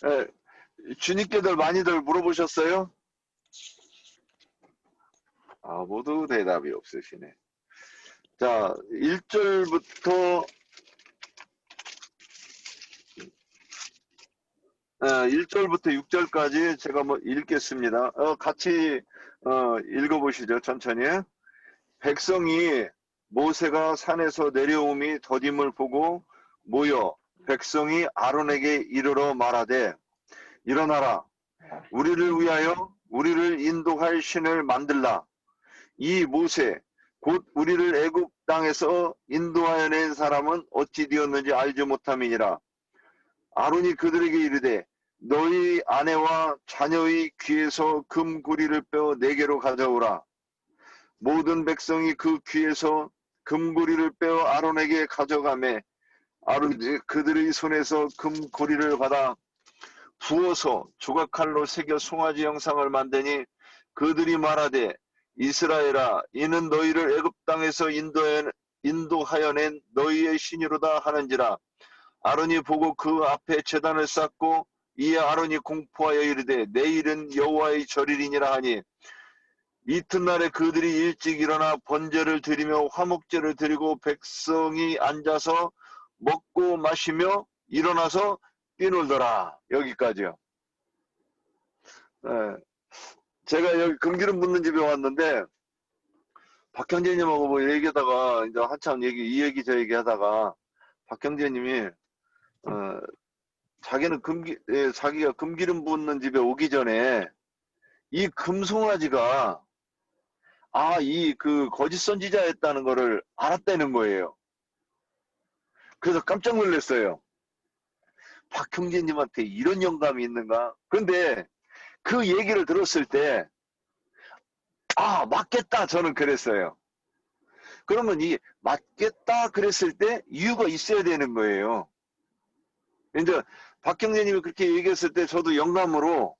예, 주님께들 많이들 물어보셨어요? 모두 대답이 없으시네. 자, 1절부터 1절부터 6절까지 제가 뭐 읽겠습니다. 같이 읽어보시죠. 천천히. 백성이 모세가 산에서 내려옴이 더딤을 보고 모여 백성이 아론에게 이르러 말하되 일어나라 우리를 위하여 우리를 인도할 신을 만들라. 이 모세 곧 우리를 애굽 땅에서 인도하여 낸 사람은 어찌 되었는지 알지 못함이니라. 아론이 그들에게 이르되 너희 아내와 자녀의 귀에서 금고리를 빼어 내게로 가져오라. 모든 백성이 그 귀에서 금고리를 빼어 아론에게 가져가매 아론이 그들의 손에서 금고리를 받아 부어서 조각칼로 새겨 송아지 형상을 만드니 그들이 말하되 이스라엘아 이는 너희를 애굽 땅에서 인도하여 낸 너희의 신이로다 하는지라. 아론이 보고 그 앞에 제단을 쌓고 이에 아론이 공포하여 이르되 내일은 여호와의 절일이니라 하니 이튿날에 그들이 일찍 일어나 번제를 드리며 화목제를 드리고 백성이 앉아서 먹고 마시며 일어나서 뛰놀더라. 여기까지요. 제가 여기 금기름 붓는 집에 왔는데 박형제님하고 뭐 얘기하다가 이제 한참 이 얘기 저 얘기 하다가 박형제님이 자기가 금기름 붓는 집에 오기 전에 이 금송아지가 이 그 거짓 선지자였다는 거를 알았다는 거예요. 그래서 깜짝 놀랐어요. 박형제님한테 이런 영감이 있는가? 그런데 그 얘기를 들었을 때 맞겠다 저는 그랬어요. 그러면 이 맞겠다 그랬을 때 이유가 있어야 되는 거예요. 이제 박형제님이 그렇게 얘기했을 때 저도 영감으로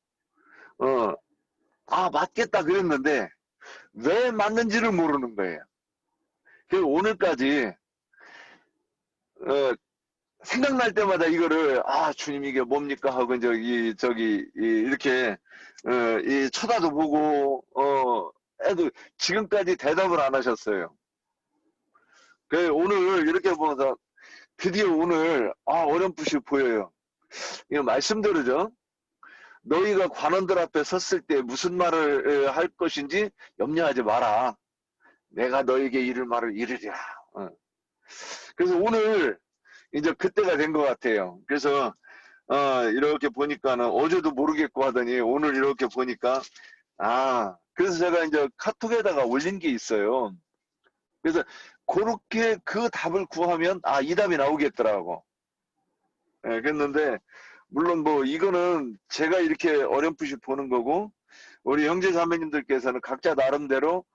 맞겠다 그랬는데 왜 맞는지를 모르는 거예요. 그래서 오늘까지 생각날 때마다 이거를 주님 이게 뭡니까 하고 이제 이렇게 쳐다도 보고 해도 지금까지 대답을 안 하셨어요. 그래서 오늘 이렇게 보면서 드디어 오늘 어렴풋이 보여요. 이거 말씀대로죠. 너희가 관원들 앞에 섰을 때 무슨 말을 할 것인지 염려하지 마라. 내가 너에게 이를 말을 이르리라. 그래서 오늘 이제 그때가 된 것 같아요. 그래서 이렇게 보니까는 어제도 모르겠고 하더니 오늘 이렇게 보니까 그래서 제가 이제 카톡에다가 올린 게 있어요. 그래서 그렇게 그 답을 구하면 이 답이 나오겠더라고. 그랬는데 물론 뭐 이거는 제가 이렇게 어렴풋이 보는 거고 우리 형제 자매님들께서는 각자 나름대로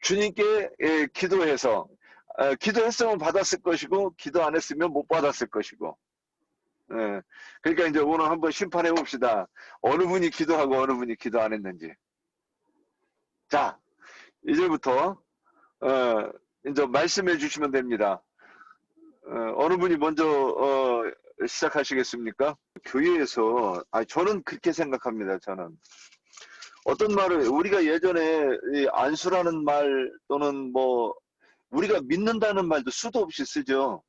주님께 기도해서 기도했으면 받았을 것이고 기도 안 했으면 못 받았을 것이고 그러니까 이제 오늘 한번 심판해 봅시다. 어느 분이 기도하고 어느 분이 기도 안 했는지. 자, 이제부터 이제 말씀해 주시면 됩니다. 어느 분이 먼저 시작하시겠습니까? 교회에서 저는 그렇게 생각합니다. 저는 어떤 말을 우리가 예전에 안수라는 말 또는 뭐 우리가 믿는다는 말도 수도 없이 쓰죠.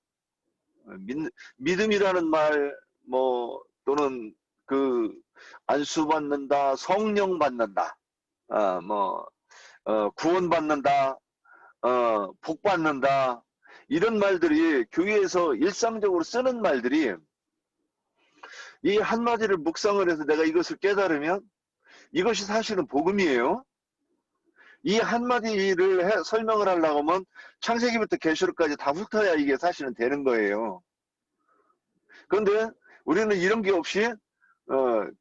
믿음이라는 말 뭐 또는 그 안수 받는다, 성령 받는다, 구원 받는다, 복 받는다 이런 말들이 교회에서 일상적으로 쓰는 말들이 이 한마디를 묵상을 해서 내가 이것을 깨달으면 이것이 사실은 복음이에요. 이 한마디를 설명을 하려고 하면 창세기부터 계시록까지 다 훑어야 이게 사실은 되는 거예요. 그런데 우리는 이런 게 없이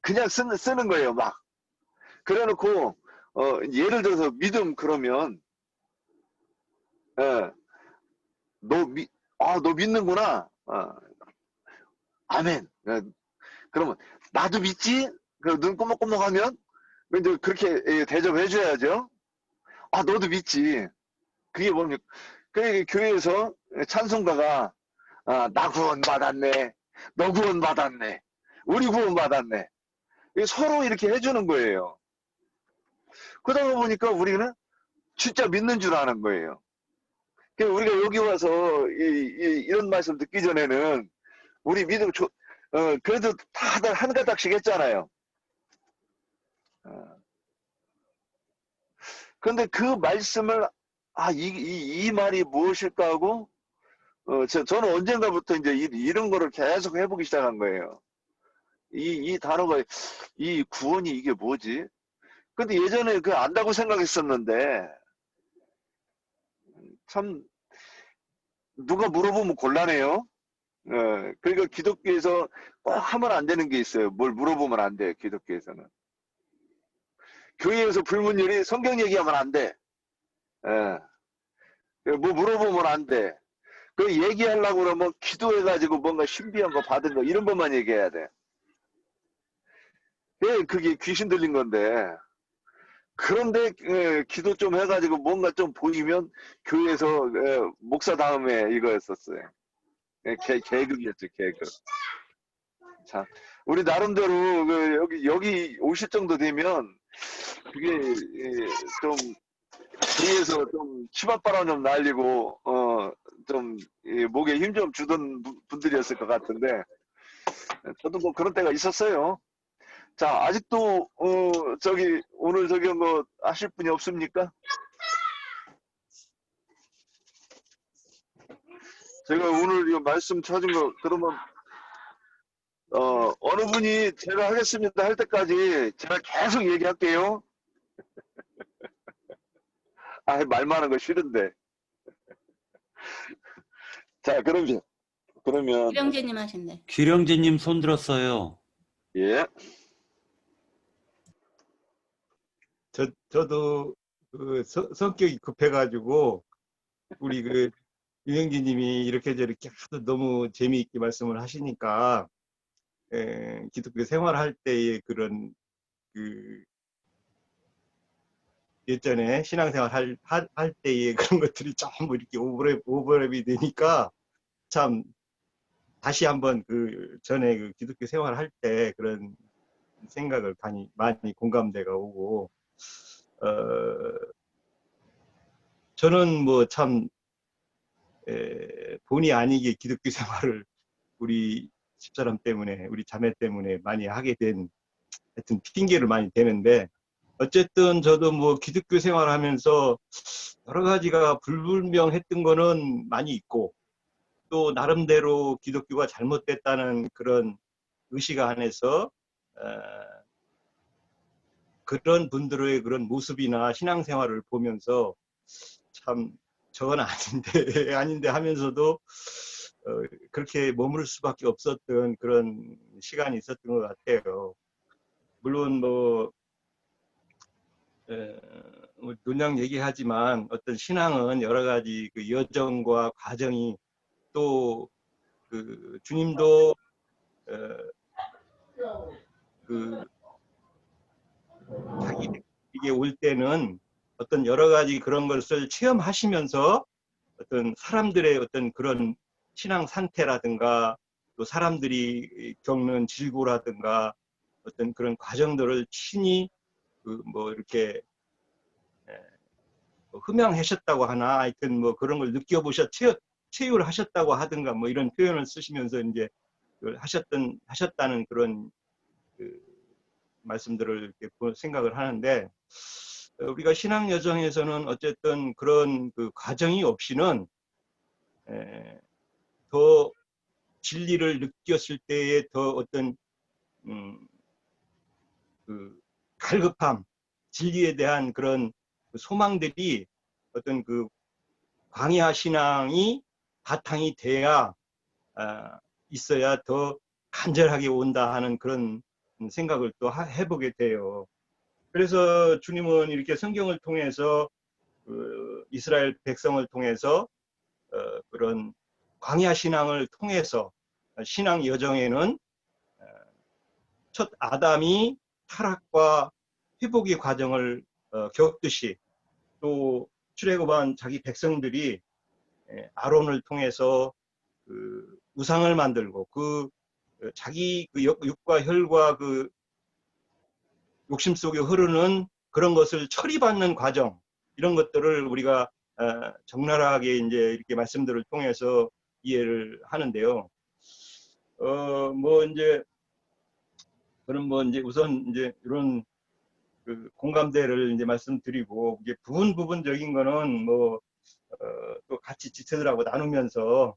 그냥 쓰는 거예요. 막 그래놓고 예를 들어서 믿음 그러면 너 믿는구나. 아멘. 그러면 나도 믿지? 눈 꼬먹꼬먹하면 이제 그렇게 대접해 줘야죠. 너도 믿지. 그게 뭡니까? 그 교회에서 찬송가가 나 구원 받았네. 너 구원 받았네. 우리 구원 받았네. 서로 이렇게 해주는 거예요. 그러다 보니까 우리는 진짜 믿는 줄 아는 거예요. 그러니까 우리가 여기 와서 이런 말씀 듣기 전에는 우리 믿음 그래도 다들 한 가닥씩 했잖아요. 그런데 그 말씀을 이 말이 무엇일까 하고 저는 언젠가부터 이제 이런 거를 계속 해보기 시작한 거예요. 이 단어가 이 구원이 이게 뭐지? 근데 예전에 그 안다고 생각했었는데 참 누가 물어보면 곤란해요. 그러니까 기독교에서 꼭 하면 안 되는 게 있어요. 뭘 물어보면 안 돼요. 기독교에서는. 교회에서 불문율이 성경 얘기하면 안 돼. 뭐 물어보면 안 돼. 그 얘기하려고 그러면 기도해가지고 뭔가 신비한 거 받은 거 이런 것만 얘기해야 돼. 그게 귀신 들린 건데. 그런데 기도 좀 해가지고 뭔가 좀 보이면 교회에서 목사 다음에 이거였었어요. 계급이었죠, 계급. 자, 우리 나름대로 여기 오실 정도 되면 그게 좀 뒤에서 좀 치맛바람 좀 날리고 좀 목에 힘 좀 주던 분들이었을 것 같은데 저도 뭐 그런 때가 있었어요. 자, 아직도 오늘 뭐 하실 분이 없습니까? 제가 오늘 이 말씀 찾은 거 그러면 어느 분이 제가 하겠습니다 할 때까지 제가 계속 얘기할게요. 말 많은 거 싫은데. 자, 그러면 기령제님 하신대. 기령제님 손 들었어요. 예. 저도 그 성격이 급해가지고 우리 그 유영진님이 이렇게 저렇게 하도 너무 재미있게 말씀을 하시니까 기독교 생활할 때의 그런 그 예전에 신앙생활 할 때의 그런 것들이 전부 이렇게 오버랩이 되니까 참 다시 한번 그 전에 그 기독교 생활할 때 그런 생각을 많이 공감대가 오고 저는 뭐 참 본의 아니게 기독교 생활을 우리 집사람 때문에 우리 자매 때문에 많이 하게 된 하여튼 핑계를 많이 대는데 어쨌든 저도 뭐 기독교 생활하면서 여러 가지가 불분명했던 거는 많이 있고 또 나름대로 기독교가 잘못됐다는 그런 의식 안에서 그런 분들의 그런 모습이나 신앙생활을 보면서 참 저건 아닌데 아닌데 하면서도 그렇게 머무를 수밖에 없었던 그런 시간이 있었던 것 같아요. 물론 뭐 논양 얘기하지만 어떤 신앙은 여러 가지 그 여정과 과정이 또 그 주님도 그 자기에게 올 때는 어떤 여러 가지 그런 것을 체험하시면서 어떤 사람들의 어떤 그런 신앙 상태라든가 또 사람들이 겪는 질고라든가 어떤 그런 과정들을 친히 그 뭐 이렇게 흠양하셨다고 하나 하여튼 뭐 그런 걸 체유를 하셨다고 하든가 뭐 이런 표현을 쓰시면서 이제 하셨다는 그런 그 말씀들을 이렇게 생각을 하는데 우리가 신앙 여정에서는 어쨌든 그런 그 과정이 없이는 더 진리를 느꼈을 때의 더 어떤 그 갈급함, 진리에 대한 그런 소망들이 어떤 그 광야 신앙이 바탕이 돼야 있어야 더 간절하게 온다 하는 그런 생각을 또 해보게 돼요. 그래서 주님은 이렇게 성경을 통해서 그 이스라엘 백성을 통해서 그런 광야 신앙을 통해서 신앙 여정에는 첫 아담이 타락과 회복의 과정을 겪듯이 또 출애굽한 자기 백성들이 아론을 통해서 그 우상을 만들고 그 자기 그 육과 혈과 그 욕심 속에 흐르는 그런 것을 처리받는 과정, 이런 것들을 우리가 적나라하게 이제 이렇게 말씀들을 통해서 이해를 하는데요. 뭐 이제 그런 뭐 이제 우선 이제 이런 그 공감대를 이제 말씀드리고, 이게 부분적인 거는 뭐 또 같이 지체들하고 나누면서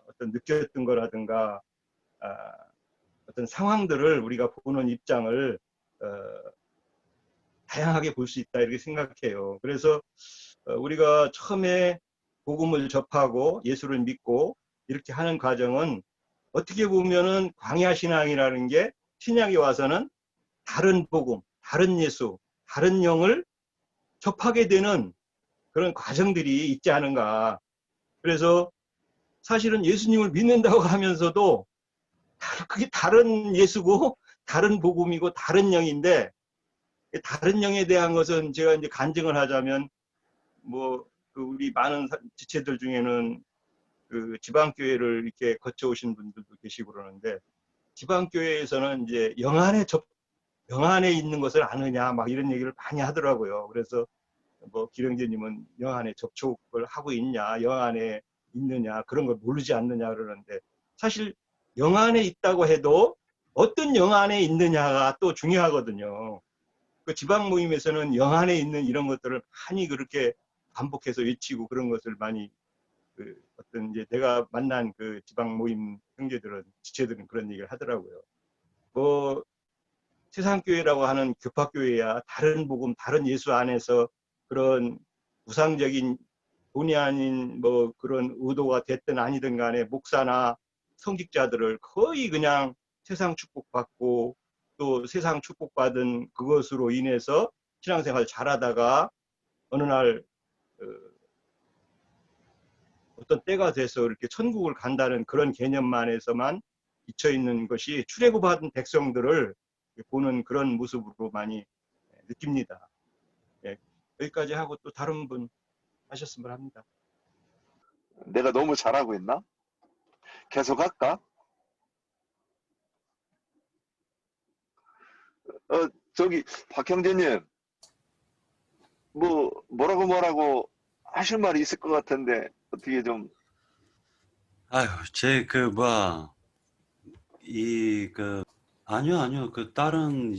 어떤 느꼈던 거라든가 어떤 상황들을 우리가 보는 입장을 어, 다양하게 볼 수 있다, 이렇게 생각해요. 그래서 우리가 처음에 복음을 접하고 예수를 믿고 이렇게 하는 과정은 어떻게 보면은 광야 신앙이라는 게 신약에 와서는 다른 복음, 다른 예수, 다른 영을 접하게 되는 그런 과정들이 있지 않은가. 그래서 사실은 예수님을 믿는다고 하면서도 그게 다른 예수고 다른 복음이고 다른 영인데, 다른 영에 대한 것은 제가 이제 간증을 하자면, 뭐 그 우리 많은 지체들 중에는 그 지방교회를 이렇게 거쳐오신 분들도 계시고 그러는데, 지방교회에서는 이제 영 안에 있는 것을 아느냐 막 이런 얘기를 많이 하더라고요. 그래서 뭐 기령제님은 영 안에 접촉을 하고 있냐, 영 안에 있느냐, 그런 걸 모르지 않느냐 그러는데, 사실 영 안에 있다고 해도 어떤 영 안에 있느냐가 또 중요하거든요. 그 지방 모임에서는 영 안에 있는 이런 것들을 많이 그렇게 반복해서 외치고 그런 것을 많이 그 어떤 이제 내가 만난 그 지방 모임 형제들은, 지체들은 그런 얘기를 하더라고요. 뭐 세상교회라고 하는 교파교회야 다른 복음, 다른 예수 안에서 그런 우상적인 본의 아닌 뭐 그런 의도가 됐든 아니든 간에 목사나 성직자들을 거의 그냥 세상 축복받고, 또 세상 축복받은 그것으로 인해서 신앙생활 잘하다가 어느 날 어떤 때가 돼서 이렇게 천국을 간다는 그런 개념만에서만 비쳐 있는 것이 출애굽받은 백성들을 보는 그런 모습으로 많이 느낍니다. 예, 여기까지 하고 또 다른 분 하셨으면 합니다. 내가 너무 잘하고 있나? 계속 할까? 저기 박형제님, 뭐라고 하실 말이 있을 것 같은데 어떻게 좀. 아유, 아니요. 그, 다른,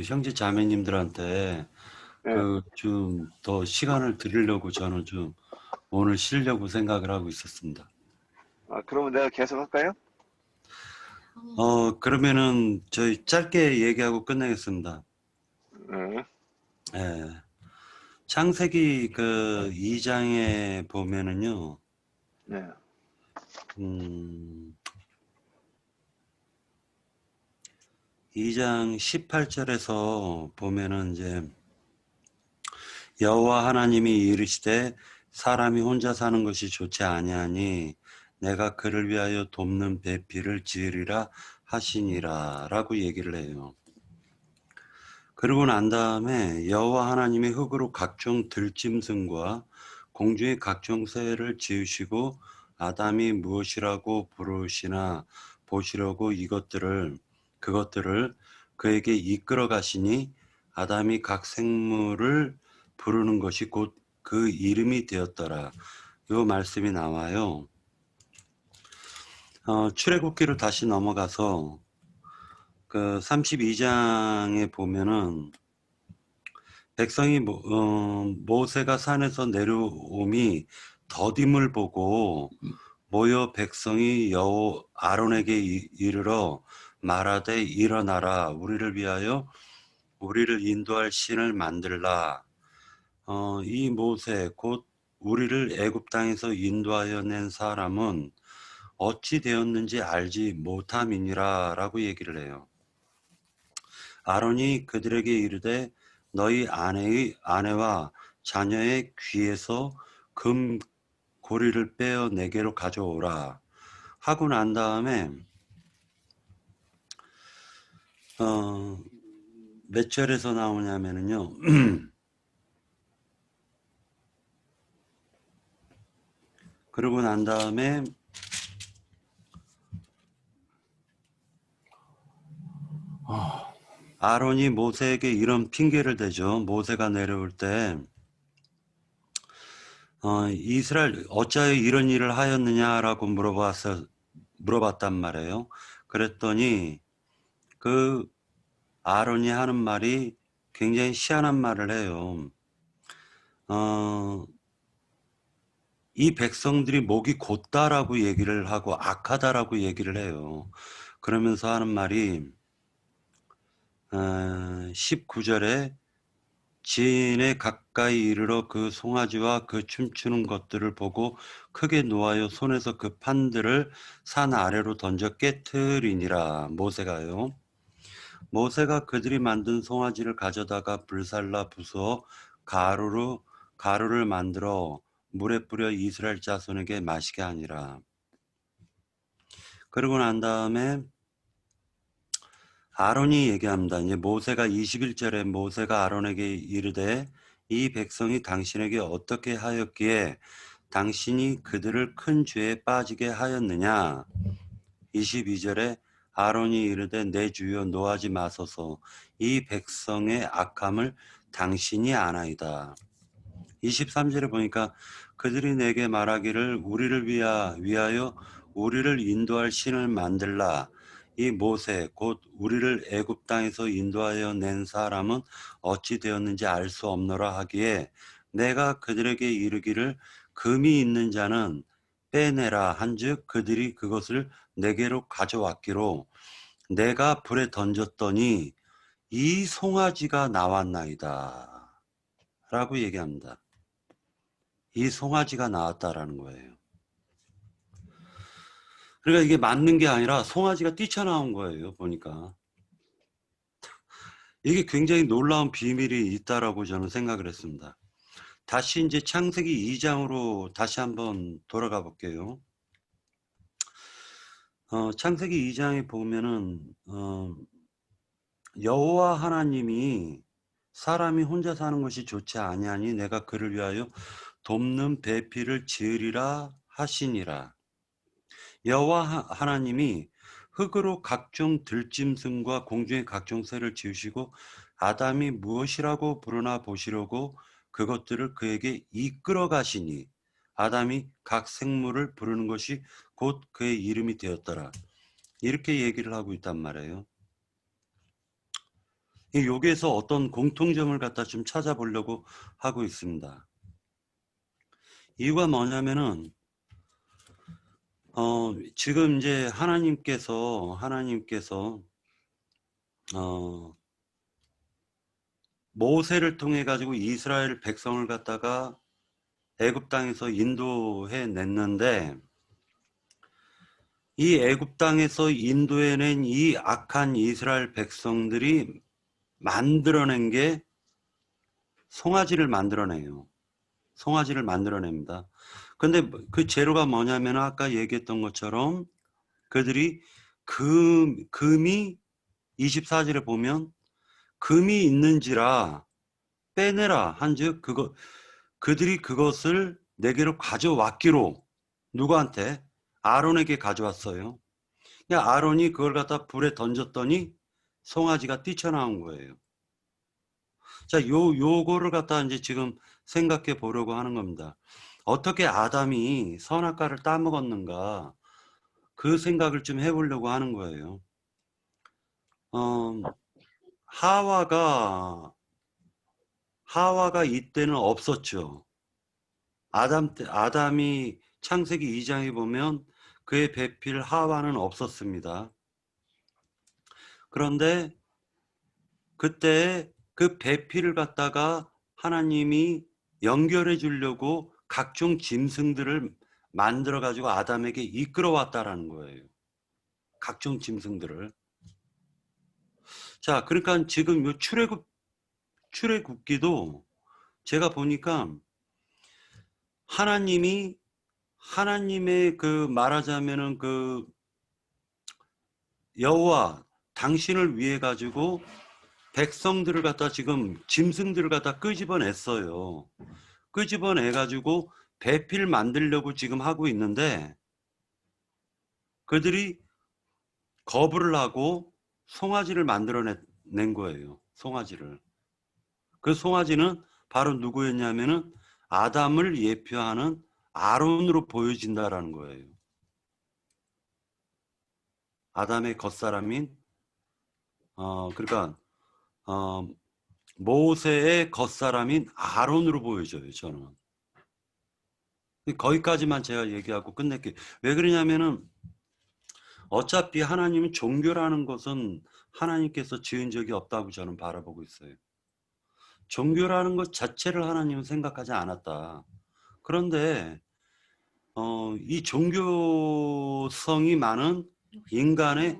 형제 자매님들한테, 예. 좀 더 시간을 드리려고 저는 좀 오늘 쉬려고 생각을 하고 있었습니다. 그러면 내가 계속 할까요? 그러면은 저희 짧게 얘기하고 끝내겠습니다. 예. 예. 창세기 2장에 보면은요, 네. 2장 18절에서 보면은 이제 여호와 하나님이 이르시되 사람이 혼자 사는 것이 좋지 아니하니 내가 그를 위하여 돕는 배필을 지으리라 하시니라 라고 얘기를 해요. 그러고 난 다음에 여호와 하나님이 흙으로 각종 들짐승과 공중의 각종 새를 지으시고 아담이 무엇이라고 부르시나 보시려고 그것들을 그에게 이끌어 가시니 아담이 각 생물을 부르는 것이 곧 그 이름이 되었더라. 요 말씀이 나와요. 출애굽기로 다시 넘어가서 그 32장에 보면은 백성이 모세가 산에서 내려옴이 더딤을 보고 모여 백성이 아론에게 이르러 말하되 일어나라 우리를 위하여 우리를 인도할 신을 만들라. 이 모세 곧 우리를 애굽 땅에서 인도하여 낸 사람은 어찌 되었는지 알지 못함이니라 라고 얘기를 해요. 아론이 그들에게 이르되 너희 아내와 자녀의 귀에서 금 고리를 빼어 내게로 가져오라 하고 난 다음에 몇 절에서 나오냐면요. 그러고 난 다음에 아론이 모세에게 이런 핑계를 대죠. 모세가 내려올 때 이스라엘 어찌하여 이런 일을 하였느냐라고 물어봤단 말이에요. 그랬더니 그 아론이 하는 말이 굉장히 희한한 말을 해요. 이 백성들이 목이 곧다라고 얘기를 하고 악하다라고 얘기를 해요. 그러면서 하는 말이 19절에 지인에 가까이 이르러 그 송아지와 그 춤추는 것들을 보고 크게 노하여 손에서 그 판들을 산 아래로 던져 깨트리니라. 모세가요. 모세가 그들이 만든 송아지를 가져다가 불살라 부수어 가루를 만들어 물에 뿌려 이스라엘 자손에게 마시게 하니라. 그러고 난 다음에 아론이 얘기합니다. 이제 모세가 21절에 모세가 아론에게 이르되 이 백성이 당신에게 어떻게 하였기에 당신이 그들을 큰 죄에 빠지게 하였느냐. 22절에 아론이 이르되 내 주여 노하지 마소서 이 백성의 악함을 당신이 아나이다. 23절에 보니까 그들이 내게 말하기를 우리를 위하여 우리를 인도할 신을 만들라. 이 모세 곧 우리를 애굽 땅에서 인도하여 낸 사람은 어찌 되었는지 알 수 없노라 하기에 내가 그들에게 이르기를 금이 있는 자는 빼내라 한즉 그들이 그것을 내게로 가져왔기로 내가 불에 던졌더니 이 송아지가 나왔나이다 라고 얘기합니다. 이 송아지가 나왔다라는 거예요. 그러니까 이게 맞는 게 아니라 송아지가 뛰쳐나온 거예요. 보니까 이게 굉장히 놀라운 비밀이 있다라고 저는 생각을 했습니다. 다시 이제 창세기 2장으로 다시 한번 돌아가 볼게요. 창세기 2장에 보면은 여호와 하나님이 사람이 혼자 사는 것이 좋지 아니하니 내가 그를 위하여 돕는 배필을 지으리라 하시니라. 여호와 하나님이 흙으로 각종 들짐승과 공중의 각종 새를 지으시고 아담이 무엇이라고 부르나 보시려고 그것들을 그에게 이끌어 가시니 아담이 각 생물을 부르는 것이 곧 그의 이름이 되었더라. 이렇게 얘기를 하고 있단 말이에요. 여기에서 어떤 공통점을 갖다 좀 찾아보려고 하고 있습니다. 이유가 뭐냐면은 지금 이제 하나님께서 모세를 통해 가지고 이스라엘 백성을 갖다가 애굽 땅에서 인도해 냈는데 이 애굽 땅에서 인도해낸 이 악한 이스라엘 백성들이 만들어낸 게 송아지를 만들어내요. 송아지를 만들어냅니다. 근데 그 재료가 뭐냐면 아까 얘기했던 것처럼 그들이 금이 24절에 보면 금이 있는지라 빼내라 한즉 그들이 그것을 내게로 가져왔기로 누구한테? 아론에게 가져왔어요. 그냥 아론이 그걸 갖다 불에 던졌더니 송아지가 뛰쳐나온 거예요. 자, 요거를 갖다 이제 지금 생각해 보려고 하는 겁니다. 어떻게 아담이 선악과를 따먹었는가 그 생각을 좀 해보려고 하는 거예요. 하와가 이때는 없었죠. 아담이 창세기 2장에 보면 그의 배필 하와는 없었습니다. 그런데 그때 그 배필을 갖다가 하나님이 연결해 주려고 각종 짐승들을 만들어 가지고 아담에게 이끌어 왔다라는 거예요. 각종 짐승들을. 자, 그러니까 지금 요 출애굽기도 제가 보니까 하나님의 그 말하자면은 그 여호와 당신을 위해 가지고 백성들을 갖다 지금 짐승들을 갖다 끄집어냈어요. 끄집어내 가지고 배필 만들려고 지금 하고 있는데 그들이 거부를 하고 송아지를 만들어낸 낸 거예요. 송아지를. 그 송아지는 바로 누구였냐면은 아담을 예표하는 아론으로 보여진다라는 거예요. 아담의 겉사람인 그러니까 모세의 겉사람인 아론으로 보여져요. 저는 거기까지만 제가 얘기하고 끝낼게요. 왜 그러냐면은 어차피 하나님은 종교라는 것은 하나님께서 지은 적이 없다고 저는 바라보고 있어요. 종교라는 것 자체를 하나님은 생각하지 않았다. 그런데 이 종교성이 많은 인간의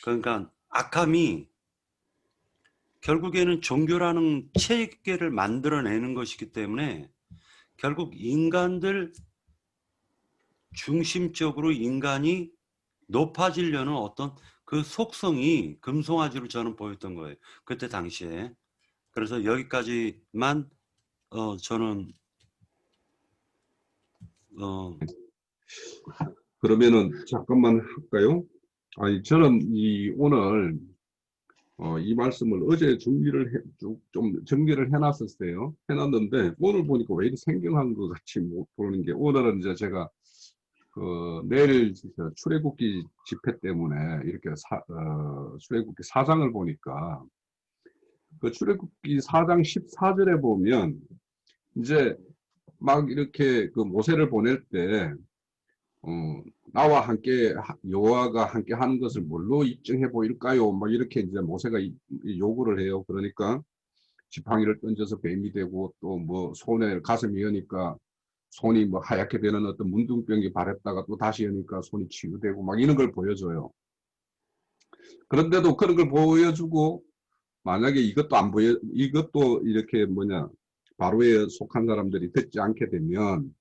그러니까 악함이 결국에는 종교라는 체계를 만들어내는 것이기 때문에 결국 인간들 중심적으로 인간이 높아지려는 어떤 그 속성이 금송아지로 저는 보였던 거예요. 그때 당시에. 그래서 여기까지만 저는 그러면은 잠깐만 할까요? 아니 저는 오늘 이 말씀을 어제 좀 정리를 해놨었어요. 해놨는데 오늘 보니까 왜 이렇게 생경한 것 같이 못 보는 게, 오늘은 이제 제가 내일 출애굽기 집회 때문에 이렇게 출애굽기 4장을 보니까 그 출애굽기 4장 14절에 보면 이제 막 이렇게 그 모세를 보낼 때 나와 함께 여호와가 함께 하는 것을 뭘로 입증해 보일까요? 막 이렇게 이제 모세가 요구를 해요. 그러니까 지팡이를 던져서 뱀이 되고, 또 뭐 손에 가슴이 여니까 손이 뭐 하얗게 되는 어떤 문둥병이 발했다가 또 다시 여니까 손이 치유되고 막 이런 걸 보여줘요. 그런데도 그런 걸 보여주고 만약에 이것도 이렇게 바로에 속한 사람들이 듣지 않게 되면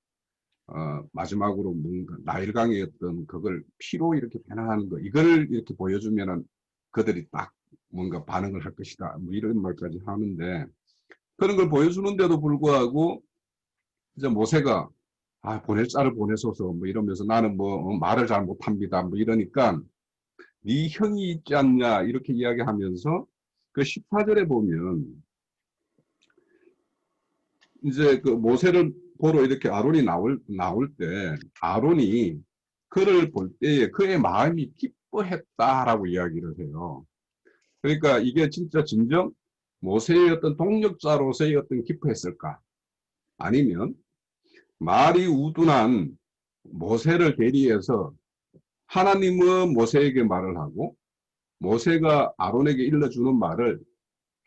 마지막으로 뭔가 나일강의 어떤 그걸 피로 이렇게 변화하는 거, 이걸 이렇게 보여주면은 그들이 딱 뭔가 반응을 할 것이다, 뭐 이런 말까지 하는데, 그런 걸 보여주는데도 불구하고 이제 모세가 보낼 자를 보내소서 뭐 이러면서 나는 뭐 말을 잘 못합니다 뭐 이러니까 네 형이 있지 않냐 이렇게 이야기하면서 그 14절에 보면 이제 그 모세를 보러 이렇게 아론이 나올 때 아론이 그를 볼 때에 그의 마음이 기뻐했다라고 이야기를 해요. 그러니까 이게 진짜 진정 모세의 어떤 동력자로서의 어떤 기뻐했을까? 아니면 말이 우둔한 모세를 대리해서 하나님은 모세에게 말을 하고 모세가 아론에게 일러주는 말을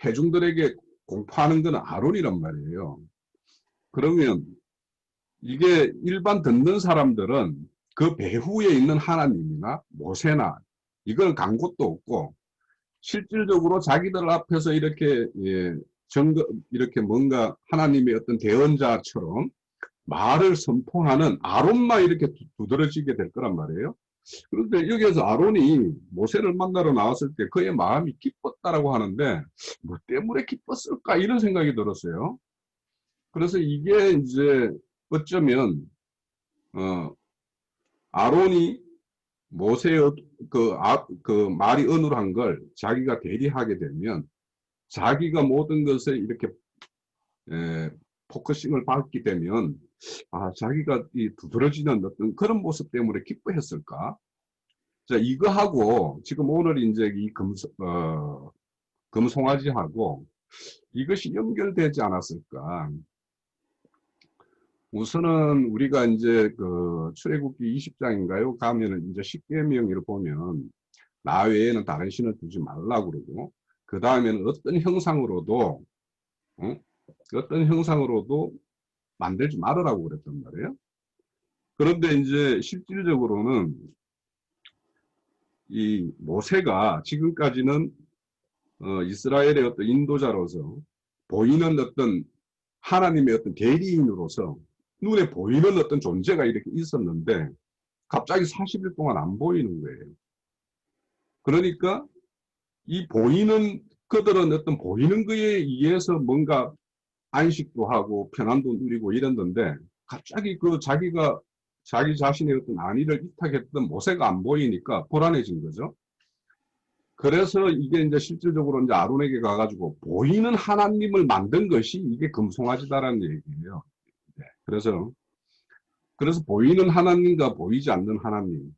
회중들에게 공포하는 것은 아론이란 말이에요. 그러면 이게 일반 듣는 사람들은 그 배후에 있는 하나님이나 모세나 이걸 간 것도 없고, 실질적으로 자기들 앞에서 이렇게 이렇게 뭔가 하나님의 어떤 대언자처럼 말을 선포하는 아론만 이렇게 두드러지게 될 거란 말이에요. 그런데 여기에서 아론이 모세를 만나러 나왔을 때 그의 마음이 기뻤다라고 하는데 뭐 때문에 기뻤을까 이런 생각이 들었어요. 그래서 이게 이제 어쩌면 아론이 모세의 그 말이 어눌한 걸 자기가 대리하게 되면 자기가 모든 것에 이렇게 포커싱을 받게 되면 자기가 이 두드러지는 어떤 그런 모습 때문에 기뻐했을까? 자, 이거하고 지금 오늘 이제 이 금송아지하고 이것이 연결되지 않았을까? 우선은 우리가 이제 그 출애굽기 20장인가요? 가면은 이제 십계명을 보면 나 외에는 다른 신을 두지 말라고 그러고, 그 다음에는 어떤 형상으로도 만들지 말으라고 그랬단 말이에요. 그런데 이제 실질적으로는 이 모세가 지금까지는 이스라엘의 어떤 인도자로서 보이는 어떤 하나님의 어떤 대리인으로서 눈에 보이는 어떤 존재가 이렇게 있었는데 갑자기 40일 동안 안 보이는 거예요. 그러니까 이 보이는 그들은 어떤 보이는 거에 의해서 뭔가 안식도 하고 편안도 누리고 이랬는데 갑자기 그 자기 자신의 어떤 안위를 위탁했던 모세가 안 보이니까 불안해진 거죠. 그래서 이게 이제 실질적으로 이제 아론에게 가가지고 보이는 하나님을 만든 것이 이게 금송아지다라는 얘기예요. 네. 그래서 보이는 하나님과 보이지 않는 하나님.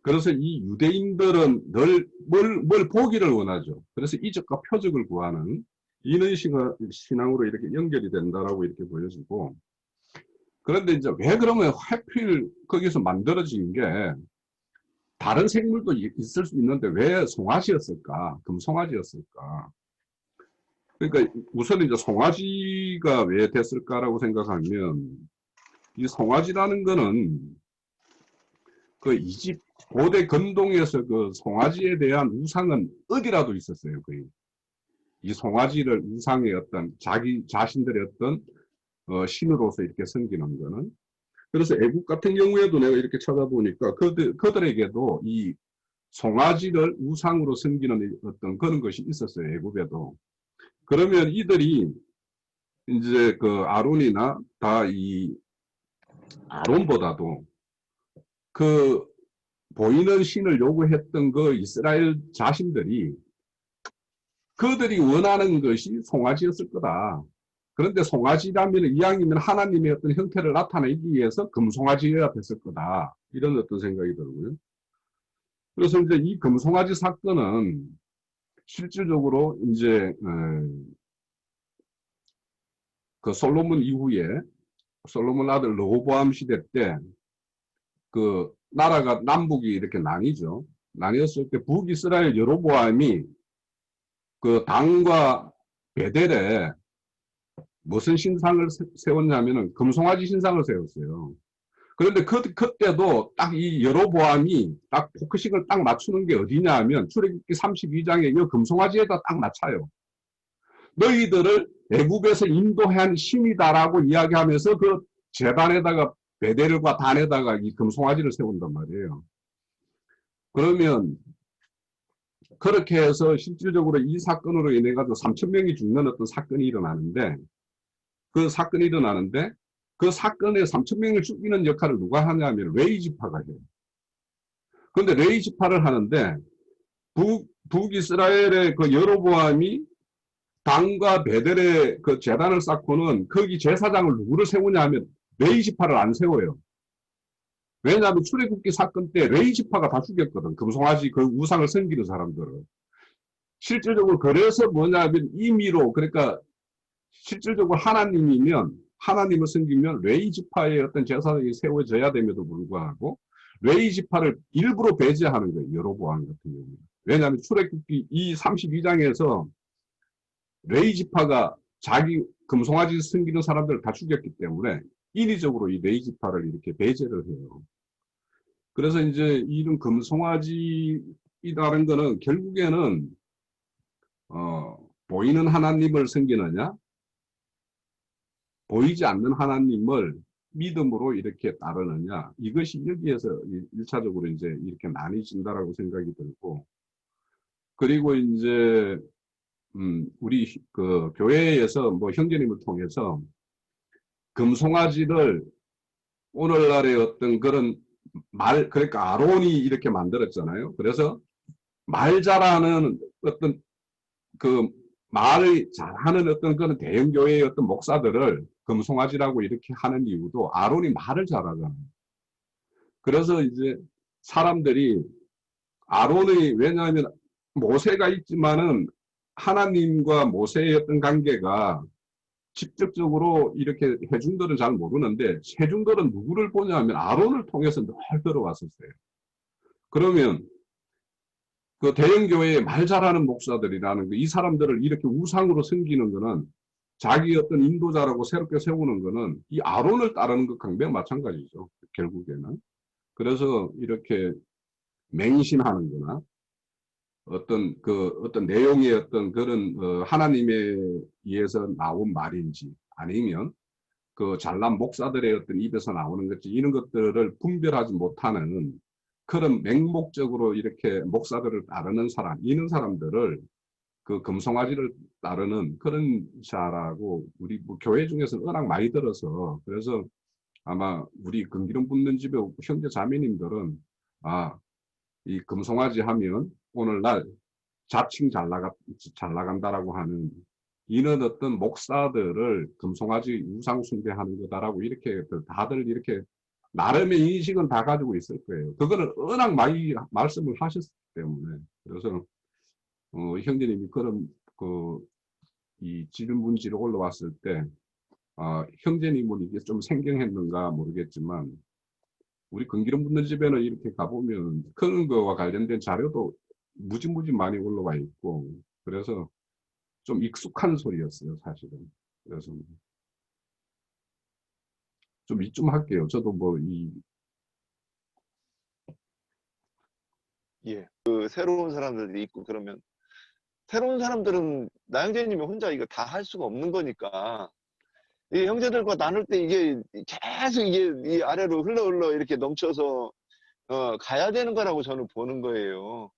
그래서 이 유대인들은 늘 뭘 보기를 원하죠. 그래서 이적과 표적을 구하는 이런 신앙으로 이렇게 연결이 된다라고 이렇게 보여지고, 그런데 이제 왜 그러면 하필 거기서 만들어진 게 다른 생물도 있을 수 있는데 왜 송아지였을까? 금송아지였을까? 그러니까 우선 이제 송아지가 왜 됐을까라고 생각하면, 이 송아지라는 거는 그 이집 고대 근동에서 그 송아지에 대한 우상은 어디라도 있었어요, 거의. 이 송아지를 우상의 어떤 자기 자신들의 어떤 신으로서 이렇게 섬기는 거는. 그래서 애국 같은 경우에도 내가 이렇게 찾아보니까 그들에게도 이 송아지를 우상으로 섬기는 어떤 그런 것이 있었어요, 애국에도. 그러면 이들이 이제 그 아론이나 다 이 아론보다도 그 보이는 신을 요구했던 그 이스라엘 자신들이 그들이 원하는 것이 송아지였을 거다. 그런데 송아지라면 이왕이면 하나님의 어떤 형태를 나타내기 위해서 금송아지여야 됐을 거다. 이런 어떤 생각이 들고요. 그래서 이제 이 금송아지 사건은 실질적으로 이제 그 솔로몬 이후에 솔로몬 아들 르호보암 시대 때 그 나라가 남북이 이렇게 나뉘죠. 나뉘었을 때 북이스라엘 여로보암이 그 단과 베델에 무슨 신상을 세웠냐면은 금송아지 신상을 세웠어요. 그런데 그때도 딱 이 여로보암이 딱 포커싱을 딱 맞추는 게 어디냐 하면 출애굽기 32장에 이 금송아지에다 딱 맞춰요. 너희들을 애굽에서 인도한 신이다라고 이야기하면서 그 제단에다가 베델과 단에다가 이 금송아지를 세운단 말이에요. 그러면 그렇게 해서 실질적으로 이 사건으로 인해 가지고 3,000명이 죽는 어떤 사건이 일어나는데, 그 사건이 일어나는데 그 사건에 3,000명을 죽이는 역할을 누가 하냐면 레이지파가 해요. 그런데 레이지파를 하는데 북이스라엘의 그 여로보암이 단과 베델의 그 제단을 쌓고는 거기 제사장을 누구를 세우냐 하면 레이지파를 안 세워요. 왜냐하면 출애굽기 사건 때 레이지파가 다 죽였거든. 금송아지 그 우상을 섬기는 사람들을. 실질적으로 그래서 뭐냐면 임의로, 그러니까 실질적으로 하나님을 섬기면 레이지파의 어떤 제사장이 세워져야 됨에도 불구하고 레이지파를 일부러 배제하는 거예요. 여로보암 같은 경우는. 왜냐하면 출애굽기 이 32장에서 레이지파가 자기 금송아지 섬기는 사람들을 다 죽였기 때문에 인위적으로 이 레이지파를 이렇게 배제를 해요. 그래서 이제 이런 금송아지이라는 거는 결국에는 보이는 하나님을 섬기느냐, 보이지 않는 하나님을 믿음으로 이렇게 따르느냐, 이것이 여기에서 1차적으로 이제 이렇게 나뉘어진다라고 생각이 들고, 그리고 이제 우리 그 교회에서 뭐 형제님을 통해서 금송아지를 오늘날의 어떤 그런 그러니까 아론이 이렇게 만들었잖아요. 그래서 말 잘하는 어떤 그 말을 잘하는 어떤 그런 대형교회의 어떤 목사들을 금송아지라고 이렇게 하는 이유도 아론이 말을 잘하잖아요. 그래서 이제 사람들이 아론의, 왜냐하면 모세가 있지만은 하나님과 모세의 어떤 관계가 직접적으로 이렇게 회중들은 잘 모르는데 회중들은 누구를 보냐면 아론을 통해서 늘 들어왔었어요. 그러면 그 대형교회에 말 잘하는 목사들이라는 거, 이 사람들을 이렇게 우상으로 섬기는 거는 자기 어떤 인도자라고 새롭게 세우는 거는 이 아론을 따르는 것과 매우 마찬가지죠. 결국에는. 그래서 이렇게 맹신하는 거나 어떤 내용의 어떤 그런 하나님에 의해서 나온 말인지 아니면 그 잘난 목사들의 어떤 입에서 나오는 것지, 이런 것들을 분별하지 못하는 그런 맹목적으로 이렇게 목사들을 따르는 이런 사람들을 그 금송아지를 따르는 그런 자라고 우리 뭐 교회 중에서는 워낙 많이 들어서, 그래서 아마 우리 금기름 붓는 집에 형제 자매님들은 이 금송아지 하면 오늘날 자칭 잘 나간다라고 하는 이는 어떤 목사들을 금송아지 우상 숭배하는 거다라고 이렇게 다들 이렇게 나름의 인식은 다 가지고 있을 거예요. 그거는 워낙 많이 말씀을 하셨기 때문에. 그래서 형제님이 그런 이 질문지로 올라왔을 때 형제님은 이게 좀 생경했는가 모르겠지만 우리 건기름 분들 집에는 이렇게 가보면 그런 거와 관련된 자료도 무지무지 많이 올라와 있고 그래서 좀 익숙한 소리였어요, 사실은. 그래서 좀 이쯤 할게요. 저도 예. 그 새로운 사람들이 있고 그러면 새로운 사람들은 나영재님이 혼자 이거 다 할 수가 없는 거니까 이 형제들과 나눌 때 이게 계속 이게 이 아래로 흘러 이렇게 넘쳐서 가야 되는 거라고 저는 보는 거예요.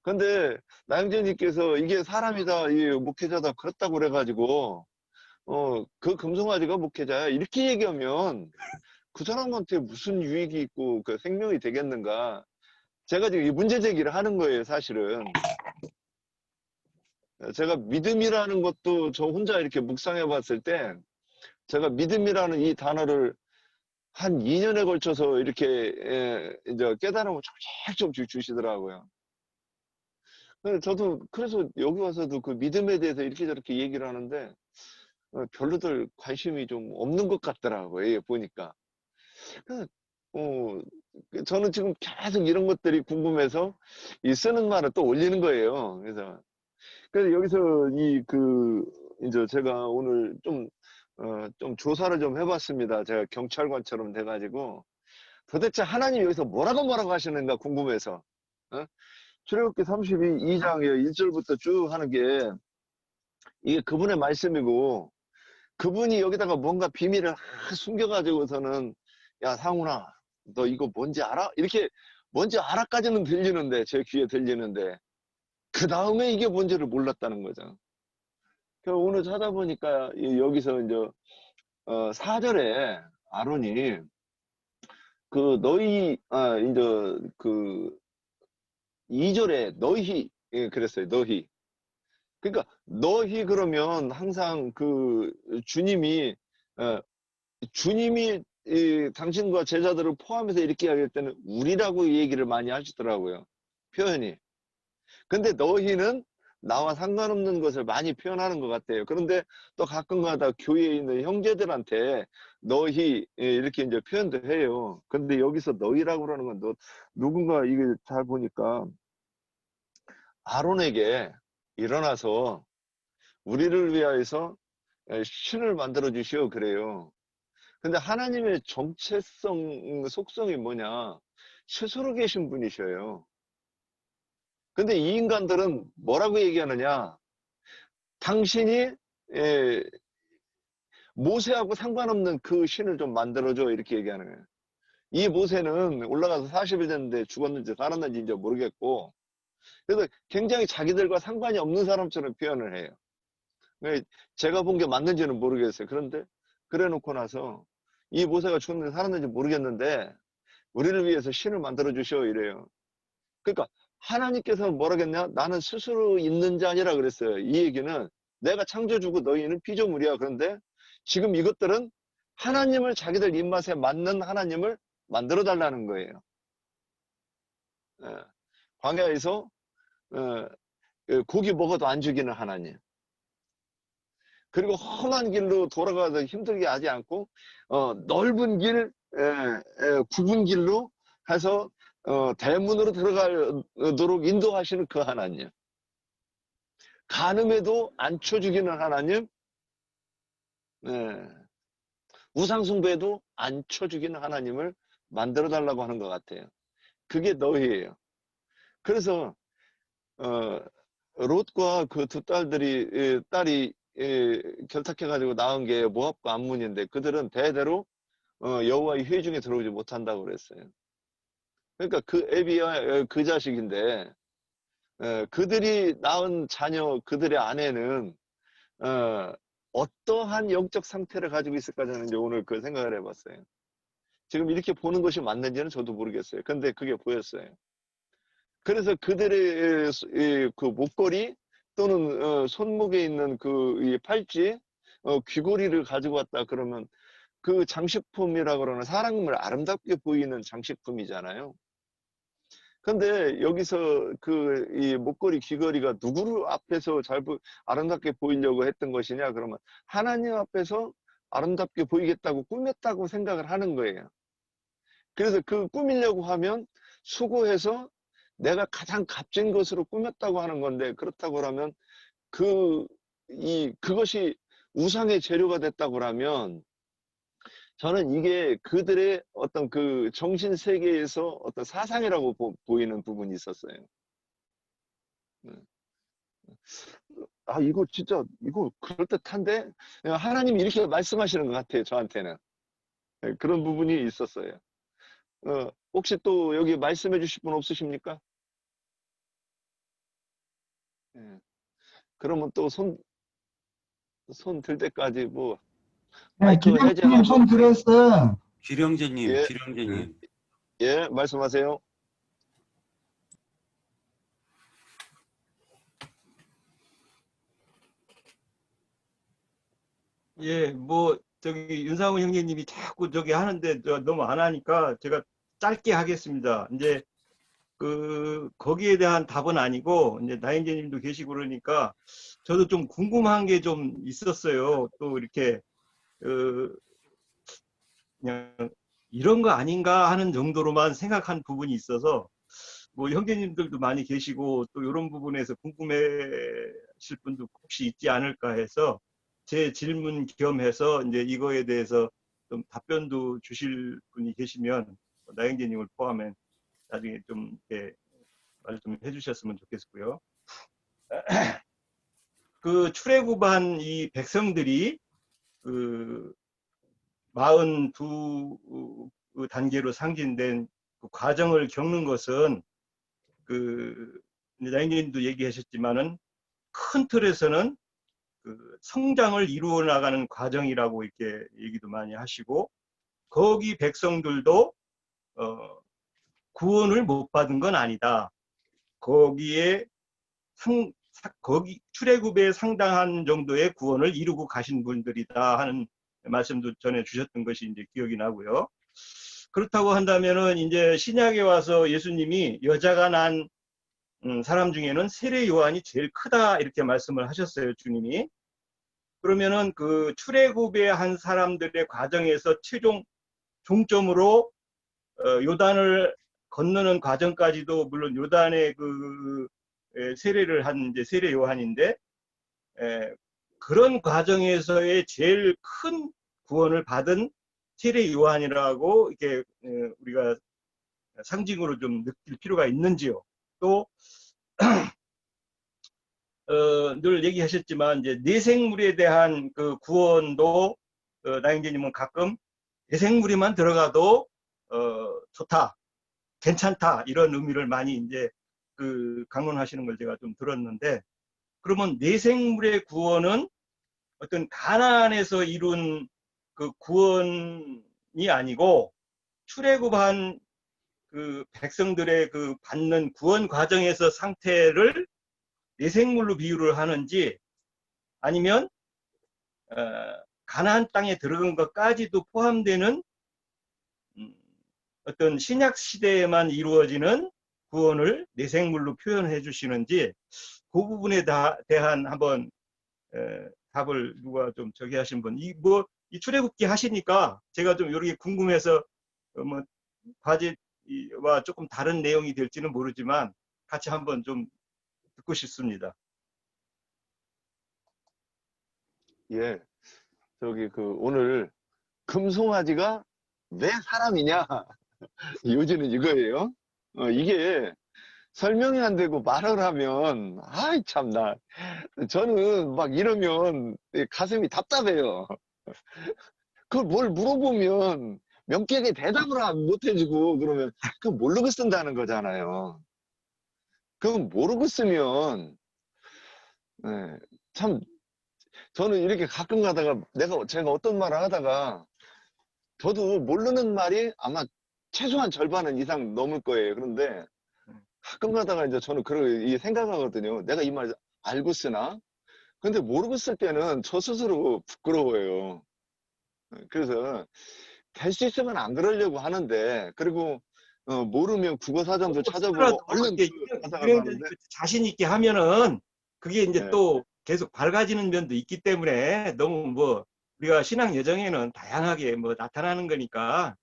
근데 나영재님께서 이게 사람이다, 이 목회자다 그렇다고 그래가지고 그 금송아지가 목회자야 이렇게 얘기하면 그 사람한테 무슨 유익이 있고 그 생명이 되겠는가? 제가 지금 이 문제 제기를 하는 거예요, 사실은. 제가 믿음이라는 것도 저 혼자 이렇게 묵상해 봤을 때 제가 믿음이라는 이 단어를 한 2년에 걸쳐서 이렇게 이제 깨달음을 조금씩 주시더라고요. 저도 그래서 여기 와서도 그 믿음에 대해서 이렇게 저렇게 얘기를 하는데 별로들 관심이 좀 없는 것 같더라고요. 예, 보니까. 그래서 저는 지금 계속 이런 것들이 궁금해서 이 쓰는 말을 또 올리는 거예요. 그래서 여기서 이제 제가 오늘 좀 조사를 좀 해봤습니다. 제가 경찰관처럼 돼가지고 도대체 하나님 여기서 뭐라고 하시는가 궁금해서. 출애굽기 32장 1절부터 쭉 하는 게 이게 그분의 말씀이고 그분이 여기다가 뭔가 비밀을 숨겨가지고서는 야 상훈아 너 이거 뭔지 알아? 이렇게 뭔지 알아까지는 들리는데 제 귀에 들리는데 그 다음에 이게 뭔지를 몰랐다는 거죠. 그래서 오늘 찾아보니까 여기서 이제 4절에 아론이 그 너희 이제 그 2절에 너희 그랬어요. 너희. 그러니까 너희 그러면 항상 그 주님이 어, 주님이 당신과 제자들을 포함해서 이렇게 이야기할 때는 우리라고 얘기를 많이 하시더라고요. 표현이. 근데 너희는 나와 상관없는 것을 많이 표현하는 것 같아요. 그런데 또 가끔가다 교회에 있는 형제들한테 너희 이렇게 이제 표현도 해요. 근데 여기서 너희라고 그러는 건 누군가 이게 잘 보니까 아론에게 일어나서 우리를 위하여서 신을 만들어 주시오 그래요. 근데 하나님의 정체성 속성이 뭐냐? 스스로 계신 분이셔요. 근데 이 인간들은 뭐라고 얘기하느냐? 당신이 모세하고 상관없는 그 신을 좀 만들어줘 이렇게 얘기하는 거예요. 이 모세는 올라가서 40일 됐는데 죽었는지 살았는지 이제 모르겠고 그래서 굉장히 자기들과 상관이 없는 사람처럼 표현을 해요. 제가 본 게 맞는지는 모르겠어요. 그런데 그래 놓고 나서 이 모세가 죽었는지 살았는지 모르겠는데 우리를 위해서 신을 만들어 주시오 이래요. 그러니까 하나님께서는 뭐라겠냐? 나는 스스로 있는 자 아니라 그랬어요. 이 얘기는 내가 창조주고 너희는 피조물이야. 그런데 지금 이것들은 하나님을 자기들 입맛에 맞는 하나님을 만들어 달라는 거예요. 광야에서 고기 먹어도 안 죽이는 하나님. 그리고 험한 길로 돌아가서 힘들게 하지 않고 넓은 길, 굽은 길로 해서 대문으로 들어가도록 인도하시는 그 하나님. 간음에도 안 쳐 죽이는 하나님. 우상숭배에도 안 쳐 죽이는 하나님을 만들어 달라고 하는 것 같아요. 그게 너희예요. 그래서 롯과 그 두 딸이 결탁해가지고 낳은 게 모압과 암몬인데 그들은 대대로 여호와의 회중에 들어오지 못한다고 그랬어요. 그러니까 그 애비야 그 자식인데 그들이 낳은 자녀 그들의 아내는 어떠한 영적 상태를 가지고 있을까 저는 이제 오늘 그 생각을 해봤어요. 지금 이렇게 보는 것이 맞는지는 저도 모르겠어요. 근데 그게 보였어요. 그래서 그들의 그 목걸이 또는 손목에 있는 그 이 팔찌, 귀걸이를 가지고 왔다 그러면 그 장식품이라 그러는 사람을 아름답게 보이는 장식품이잖아요. 근데 여기서 그 이 목걸이 귀걸이가 누구를 앞에서 아름답게 보이려고 했던 것이냐 그러면 하나님 앞에서 아름답게 보이겠다고 꾸몄다고 생각을 하는 거예요. 그래서 그 꾸미려고 하면 수고해서 내가 가장 값진 것으로 꾸몄다고 하는 건데, 그렇다고 하면 그것이 우상의 재료가 됐다고 하면 저는 이게 그들의 어떤 그 정신 세계에서 어떤 사상이라고 보이는 부분이 있었어요. 네. 아, 이거 진짜 이거 그럴듯한데 하나님이 이렇게 말씀하시는 것 같아요, 저한테는. 네, 그런 부분이 있었어요. 혹시 또 여기 말씀해 주실 분 없으십니까? 예. 그러면 또 손 들 때까지 뭐 네, 마이크 기령님 해제하고. 손 들었어. 기령제님, 예, 기령제님. 예, 말씀하세요. 예, 뭐 저기 윤상훈 형제님이 자꾸 저기 하는데 너무 안 하니까 제가 짧게 하겠습니다. 이제 거기에 대한 답은 아니고 이제 나인재님도 계시고 그러니까 저도 좀 궁금한 게 좀 있었어요. 또 이렇게 그냥 이런 거 아닌가 하는 정도로만 생각한 부분이 있어서 뭐 형제님들도 많이 계시고 또 이런 부분에서 궁금해하실 분도 혹시 있지 않을까 해서 제 질문 겸해서 이제 이거에 대해서 좀 답변도 주실 분이 계시면 나영재님을 포함해 나중에 좀 이렇게 말씀해 주셨으면 좋겠고요. 그 출애굽한 이 백성들이 그 42 단계로 상징된 그 과정을 겪는 것은 나영재님도 얘기하셨지만은 큰 틀에서는 그 성장을 이루어 나가는 과정이라고 이렇게 얘기도 많이 하시고 거기 백성들도 구원을 못 받은 건 아니다. 거기에 거기 출애굽에 상당한 정도의 구원을 이루고 가신 분들이다 하는 말씀도 전해 주셨던 것이 이제 기억이 나고요. 그렇다고 한다면은 이제 신약에 와서 예수님이 여자가 난 사람 중에는 세례 요한이 제일 크다 이렇게 말씀을 하셨어요, 주님이. 그러면은 그 출애굽에 한 사람들의 과정에서 최종 종점으로 요단을 건너는 과정까지도 물론 요단의 그 세례를 한 이제 세례 요한인데 그런 과정에서의 제일 큰 구원을 받은 세례 요한이라고 이렇게 우리가 상징으로 좀 느낄 필요가 있는지요. 또 늘 얘기하셨지만 이제 내생물에 대한 그 구원도 나영재님은 가끔 내생물이만 들어가도 좋다, 괜찮다 이런 의미를 많이 이제 강론하시는 걸 제가 좀 들었는데 그러면 내생물의 구원은 어떤 가나안에서 이룬 그 구원이 아니고 출애굽한 그 백성들의 그 받는 구원 과정에서 상태를 내생물로 비유를 하는지 아니면 가나안 땅에 들어간 것까지도 포함되는 어떤 신약 시대에만 이루어지는 구원을 내생물로 표현해 주시는지 그 부분에 대한 한번 답을 누가 좀 저기 하신 분, 이 출애굽기 하시니까 제가 좀 이렇게 궁금해서 뭐 과제와 조금 다른 내용이 될지는 모르지만 같이 한번 좀 듣고 싶습니다. 예, 오늘 금송아지가 왜 사람이냐? 요지는 이거예요. 이게 설명이 안 되고 말을 하면, 아이, 참나. 저는 막 이러면 가슴이 답답해요. 그걸 뭘 물어보면 명쾌하게 대답을 못 해주고 그러면 그 모르고 쓴다는 거잖아요. 그건 모르고 쓰면, 예, 참, 저는 이렇게 가끔 가다가 제가 어떤 말을 하다가 저도 모르는 말이 아마 최소한 절반은 이상 넘을 거예요. 그런데 가끔 가다가 이제 저는 이 생각하거든요. 내가 이 말 알고 쓰나? 근데 모르고 쓸 때는 저 스스로 부끄러워요. 그래서 될 수 있으면 안 그러려고 하는데, 그리고 모르면 국어사전도 찾아보고 얼른 이렇게 가사가 유행들 하는데, 자신 있게 하면은 그게 이제 예. 또 계속 밝아지는 면도 있기 때문에 너무 뭐 우리가 신앙 여정에는 다양하게 뭐 나타나는 거니까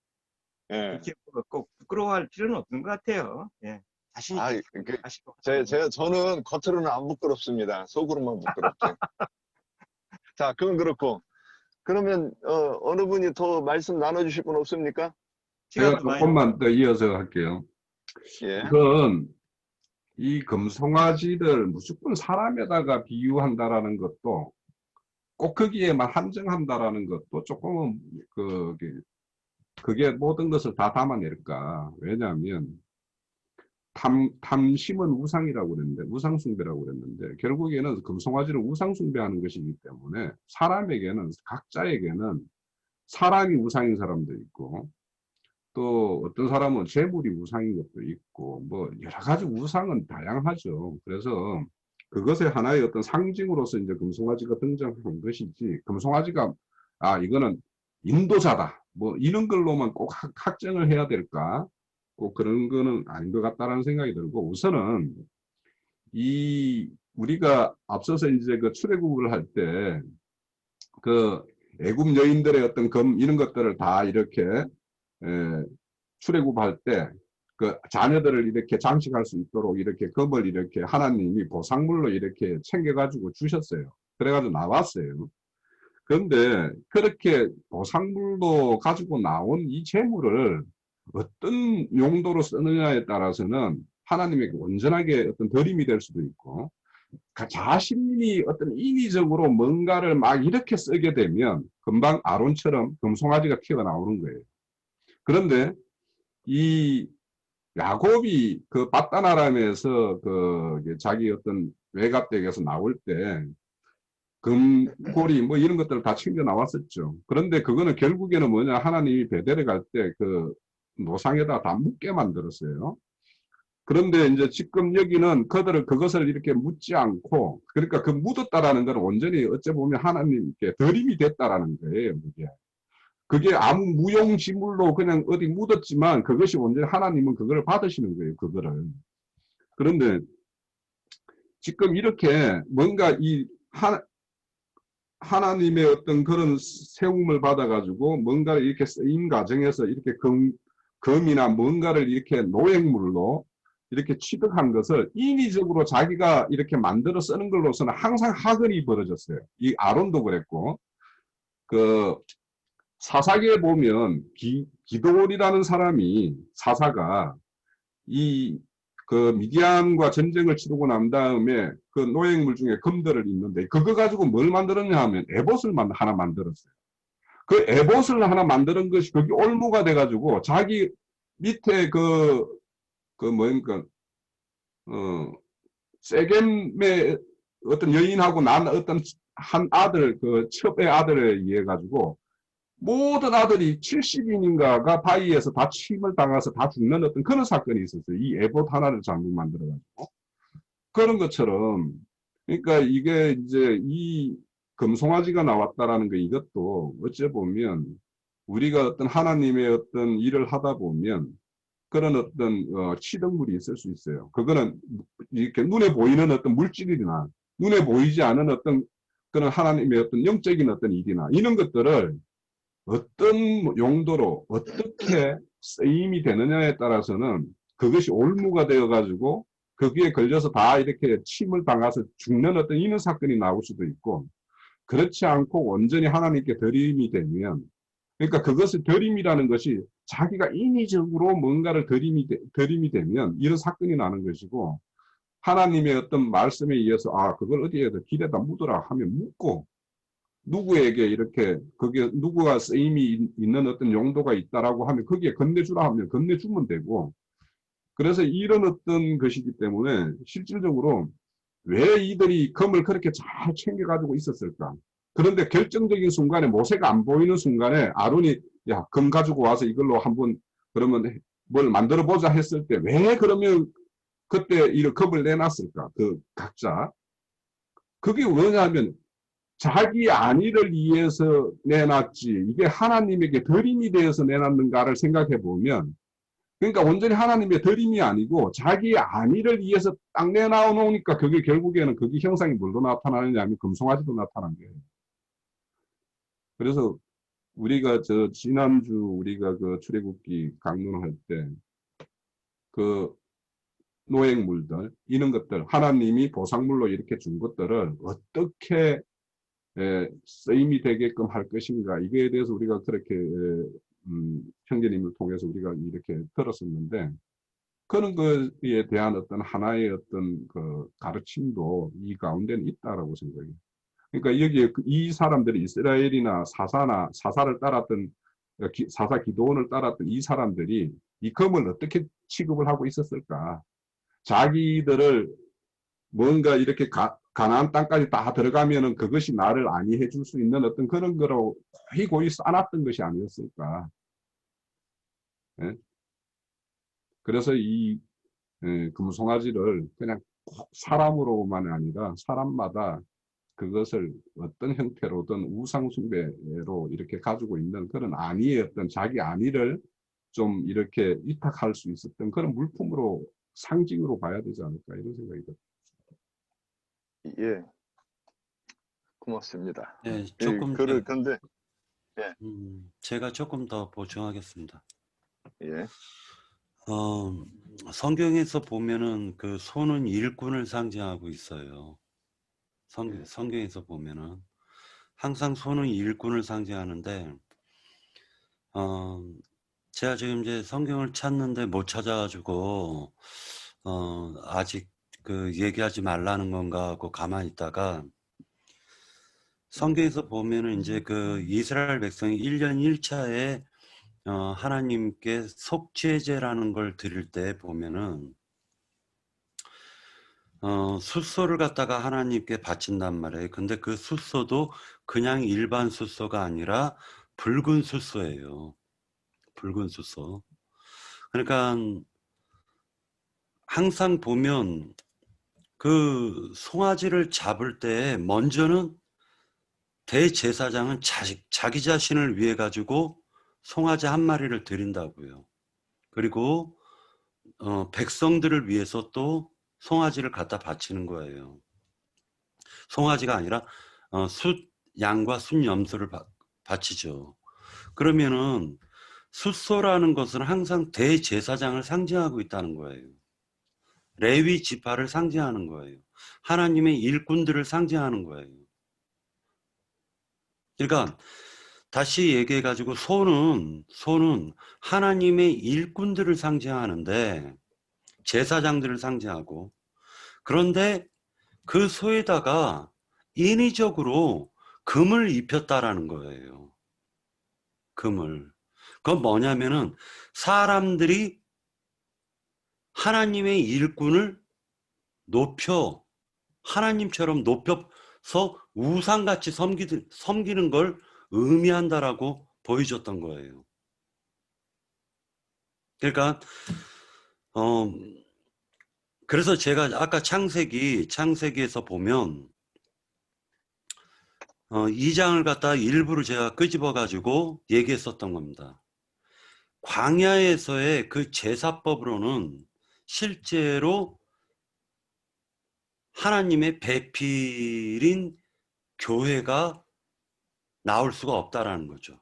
예. 그렇게 꼭 부끄러워할 필요는 없는 것 같아요. 예. 자신 아, 있게 그, 하시고. 저는 겉으로는 안 부끄럽습니다. 속으로만 부끄럽죠. 자, 그건 그렇고. 그러면, 어느 분이 더 말씀 나눠주실 분 없습니까? 제가 시간도 많이 조금만 더 이어서 할게요. 예. 우선 이 금송아지를 무조건 사람에다가 비유한다라는 것도 꼭 거기에만 한정한다라는 것도 조금은 그게 모든 것을 다 담아낼까. 왜냐하면 탐심은 우상이라고 그랬는데, 우상숭배라고 그랬는데, 결국에는 금송아지를 우상숭배하는 것이기 때문에 사람에게는, 각자에게는 사람이 우상인 사람도 있고, 또 어떤 사람은 재물이 우상인 것도 있고, 뭐 여러 가지 우상은 다양하죠. 그래서 그것의 하나의 어떤 상징으로서 이제 금송아지가 등장한 것이지, 금송아지가 이거는 인도자다, 뭐 이런 걸로만 꼭 확정을 해야 될까? 꼭 그런 거는 아닌 것 같다라는 생각이 들고, 우선은 우리가 앞서서 이제 그 출애굽을 할 때 그 애굽 여인들의 어떤 이런 것들을 다 이렇게 출애굽할 때 그 자녀들을 이렇게 장식할 수 있도록 이렇게 금을 이렇게 하나님이 보상물로 이렇게 챙겨가지고 주셨어요. 그래가지고 나왔어요. 그런데 그렇게 보상물로 가지고 나온 이 재물을 어떤 용도로 쓰느냐에 따라서는 하나님에게 온전하게 어떤 드림이 될 수도 있고, 자신이 어떤 인위적으로 뭔가를 막 이렇게 쓰게 되면 금방 아론처럼 금송아지가 튀어나오는 거예요. 그런데 이 야곱이 그 밧단 아람에서 자기 어떤 외갓댁에서 나올 때 금고리 뭐 이런 것들을 다 챙겨 나왔었죠. 그런데 그거는 결국에는 뭐냐, 하나님이 베델에 갈 때 그 노상에다 다 묻게 만들었어요. 그런데 이제 지금 여기는 그것을 이렇게 묻지 않고, 그러니까 그 묻었다라는 건 온전히 어째 보면 하나님께 드림이 됐다라는 거예요. 그게 아무 무용지물로 그냥 어디 묻었지만 그것이 온전히 하나님은 그걸 받으시는 거예요. 그거를. 그런데 지금 이렇게 뭔가 하나님의 어떤 그런 세움을 받아가지고 뭔가를 이렇게 쓰임 과정에서 이렇게 금이나 뭔가를 이렇게 노획물로 이렇게 취득한 것을 인위적으로 자기가 이렇게 만들어 쓰는 걸로서는 항상 학언이 벌어졌어요. 이 아론도 그랬고, 그 사사기에 보면 기드온이라는 사람이, 사사가 그 미디안과 전쟁을 치르고 난 다음에 그 노획물 중에 금들을 있는데 그거 가지고 뭘 만들었냐 하면 에봇을 하나 만들었어요. 그 에봇을 하나 만드는 것이 그게 올무가 돼가지고 자기 밑에 뭐니까 세겜의 어떤 여인하고 난 어떤 한 아들, 그 첩의 아들에 의해 가지고 모든 아들이 70인인가가 바위에서 다 침을 당해서 다 죽는 어떤 그런 사건이 있었어요. 이 에봇 하나를 잘못 만들어가지고. 그런 것처럼, 그러니까 이게 이제 이 금송아지가 나왔다라는 거, 이것도 어째 보면 우리가 어떤 하나님의 어떤 일을 하다 보면 그런 어떤 취득물이 있을 수 있어요. 그거는 이렇게 눈에 보이는 어떤 물질이나 눈에 보이지 않은 어떤 그런 하나님의 어떤 영적인 어떤 일이나 이런 것들을 어떤 용도로 어떻게 쓰임이 되느냐에 따라서는 그것이 올무가 되어가지고 거기에 걸려서 다 이렇게 침을 당해서 죽는 어떤 이런 사건이 나올 수도 있고, 그렇지 않고 온전히 하나님께 드림이 되면, 그러니까 그것을 드림이라는 것이 자기가 인위적으로 뭔가를 드림이 되면 이런 사건이 나는 것이고, 하나님의 어떤 말씀에 의해서 그걸 어디에다 길에다 묻어라 하면 묻고, 누구에게 이렇게 그게 누구가 쓰임이 있는 어떤 용도가 있다라고 하면 거기에 건네주라 하면 건네주면 되고, 그래서 이런 어떤 것이기 때문에 실질적으로 왜 이들이 금을 그렇게 잘 챙겨가지고 있었을까? 그런데 결정적인 순간에 모세가 안 보이는 순간에 아론이 야, 금 가지고 와서 이걸로 한번 그러면 뭘 만들어 보자 했을 때 왜 그러면 그때 이런 겁을 내놨을까? 그 각자. 그게 뭐냐면 자기 안위를 위해서 내놨지 이게 하나님에게 덜인이 되어서 내놨는가를 생각해 보면 그러니까 온전히 하나님의 덜인이 아니고 자기 안위를 위해서 딱 내놔놓으니까 그게 결국에는 그게 형상이 뭘로 나타나느냐 하면 금송아지로 나타난 거예요. 그래서 우리가 지난주 우리가 그 출애굽기 강론할 때 그 노획물들 이런 것들 하나님이 보상물로 이렇게 준 것들을 어떻게 쓰임이 되게끔 할 것인가 이거에 대해서 우리가 그렇게 형제님을 통해서 우리가 이렇게 들었었는데 그런 것에 대한 어떤 하나의 어떤 그 가르침도 이 가운데는 있다라고 생각해요. 그러니까 여기에 이 사람들이 이스라엘이나 사사를 따랐던 사사 기도원을 따랐던 이 사람들이 이 검을 어떻게 취급을 하고 있었을까? 자기들을 뭔가 이렇게 가나안 땅까지 다 들어가면은 그것이 나를 안위해 줄 수 있는 어떤 그런 거로 고이 쌓아놨던 것이 아니었을까. 예? 그래서 이 금송아지를 그냥 꼭 사람으로만 아니라 사람마다 그것을 어떤 형태로든 우상숭배로 이렇게 가지고 있는 그런 안위의 어떤 자기 안위를 좀 이렇게 위탁할 수 있었던 그런 물품으로 상징으로 봐야 되지 않을까 이런 생각이 듭니다. 예, 고맙습니다. 네, 조금 근데 제가 조금 더 보충하겠습니다. 예, 성경에서 보면은 그 소는 일꾼을 상징하고 있어요. 성경에서 보면은 항상 소는 일꾼을 상징하는데 제가 지금 이제 성경을 찾는데 못 찾아가지고 아직 그 얘기하지 말라는 건가 하고 가만히 있다가 성경에서 보면은 이제 그 이스라엘 백성이 1년 1차에 하나님께 속죄제라는 걸 드릴 때 보면은 숫소를 갖다가 하나님께 바친단 말이에요. 근데 그 숫소도 그냥 일반 숫소가 아니라 붉은 숫소예요. 붉은 숫소. 그러니까 항상 보면 그 송아지를 잡을 때 먼저는 대제사장은 자기 자신을 위해 가지고 송아지 한 마리를 드린다고요. 그리고 백성들을 위해서 또 송아지를 갖다 바치는 거예요. 송아지가 아니라 양과 순염소를 바치죠. 그러면은 숫소라는 것은 항상 대제사장을 상징하고 있다는 거예요. 레위 지파를 상징하는 거예요. 하나님의 일꾼들을 상징하는 거예요. 그러니까 다시 얘기해 가지고 소는 하나님의 일꾼들을 상징하는데 제사장들을 상징하고 그런데 그 소에다가 인위적으로 금을 입혔다라는 거예요. 금을. 그건 뭐냐면은 사람들이 하나님의 일꾼을 하나님처럼 높여서 우상같이 섬기는 걸 의미한다라고 보여줬던 거예요. 그러니까 그래서 제가 아까 창세기에서 보면 2장을 갖다 일부러 제가 끄집어 가지고 얘기했었던 겁니다. 광야에서의 그 제사법으로는 실제로 하나님의 배필인 교회가 나올 수가 없다라는 거죠.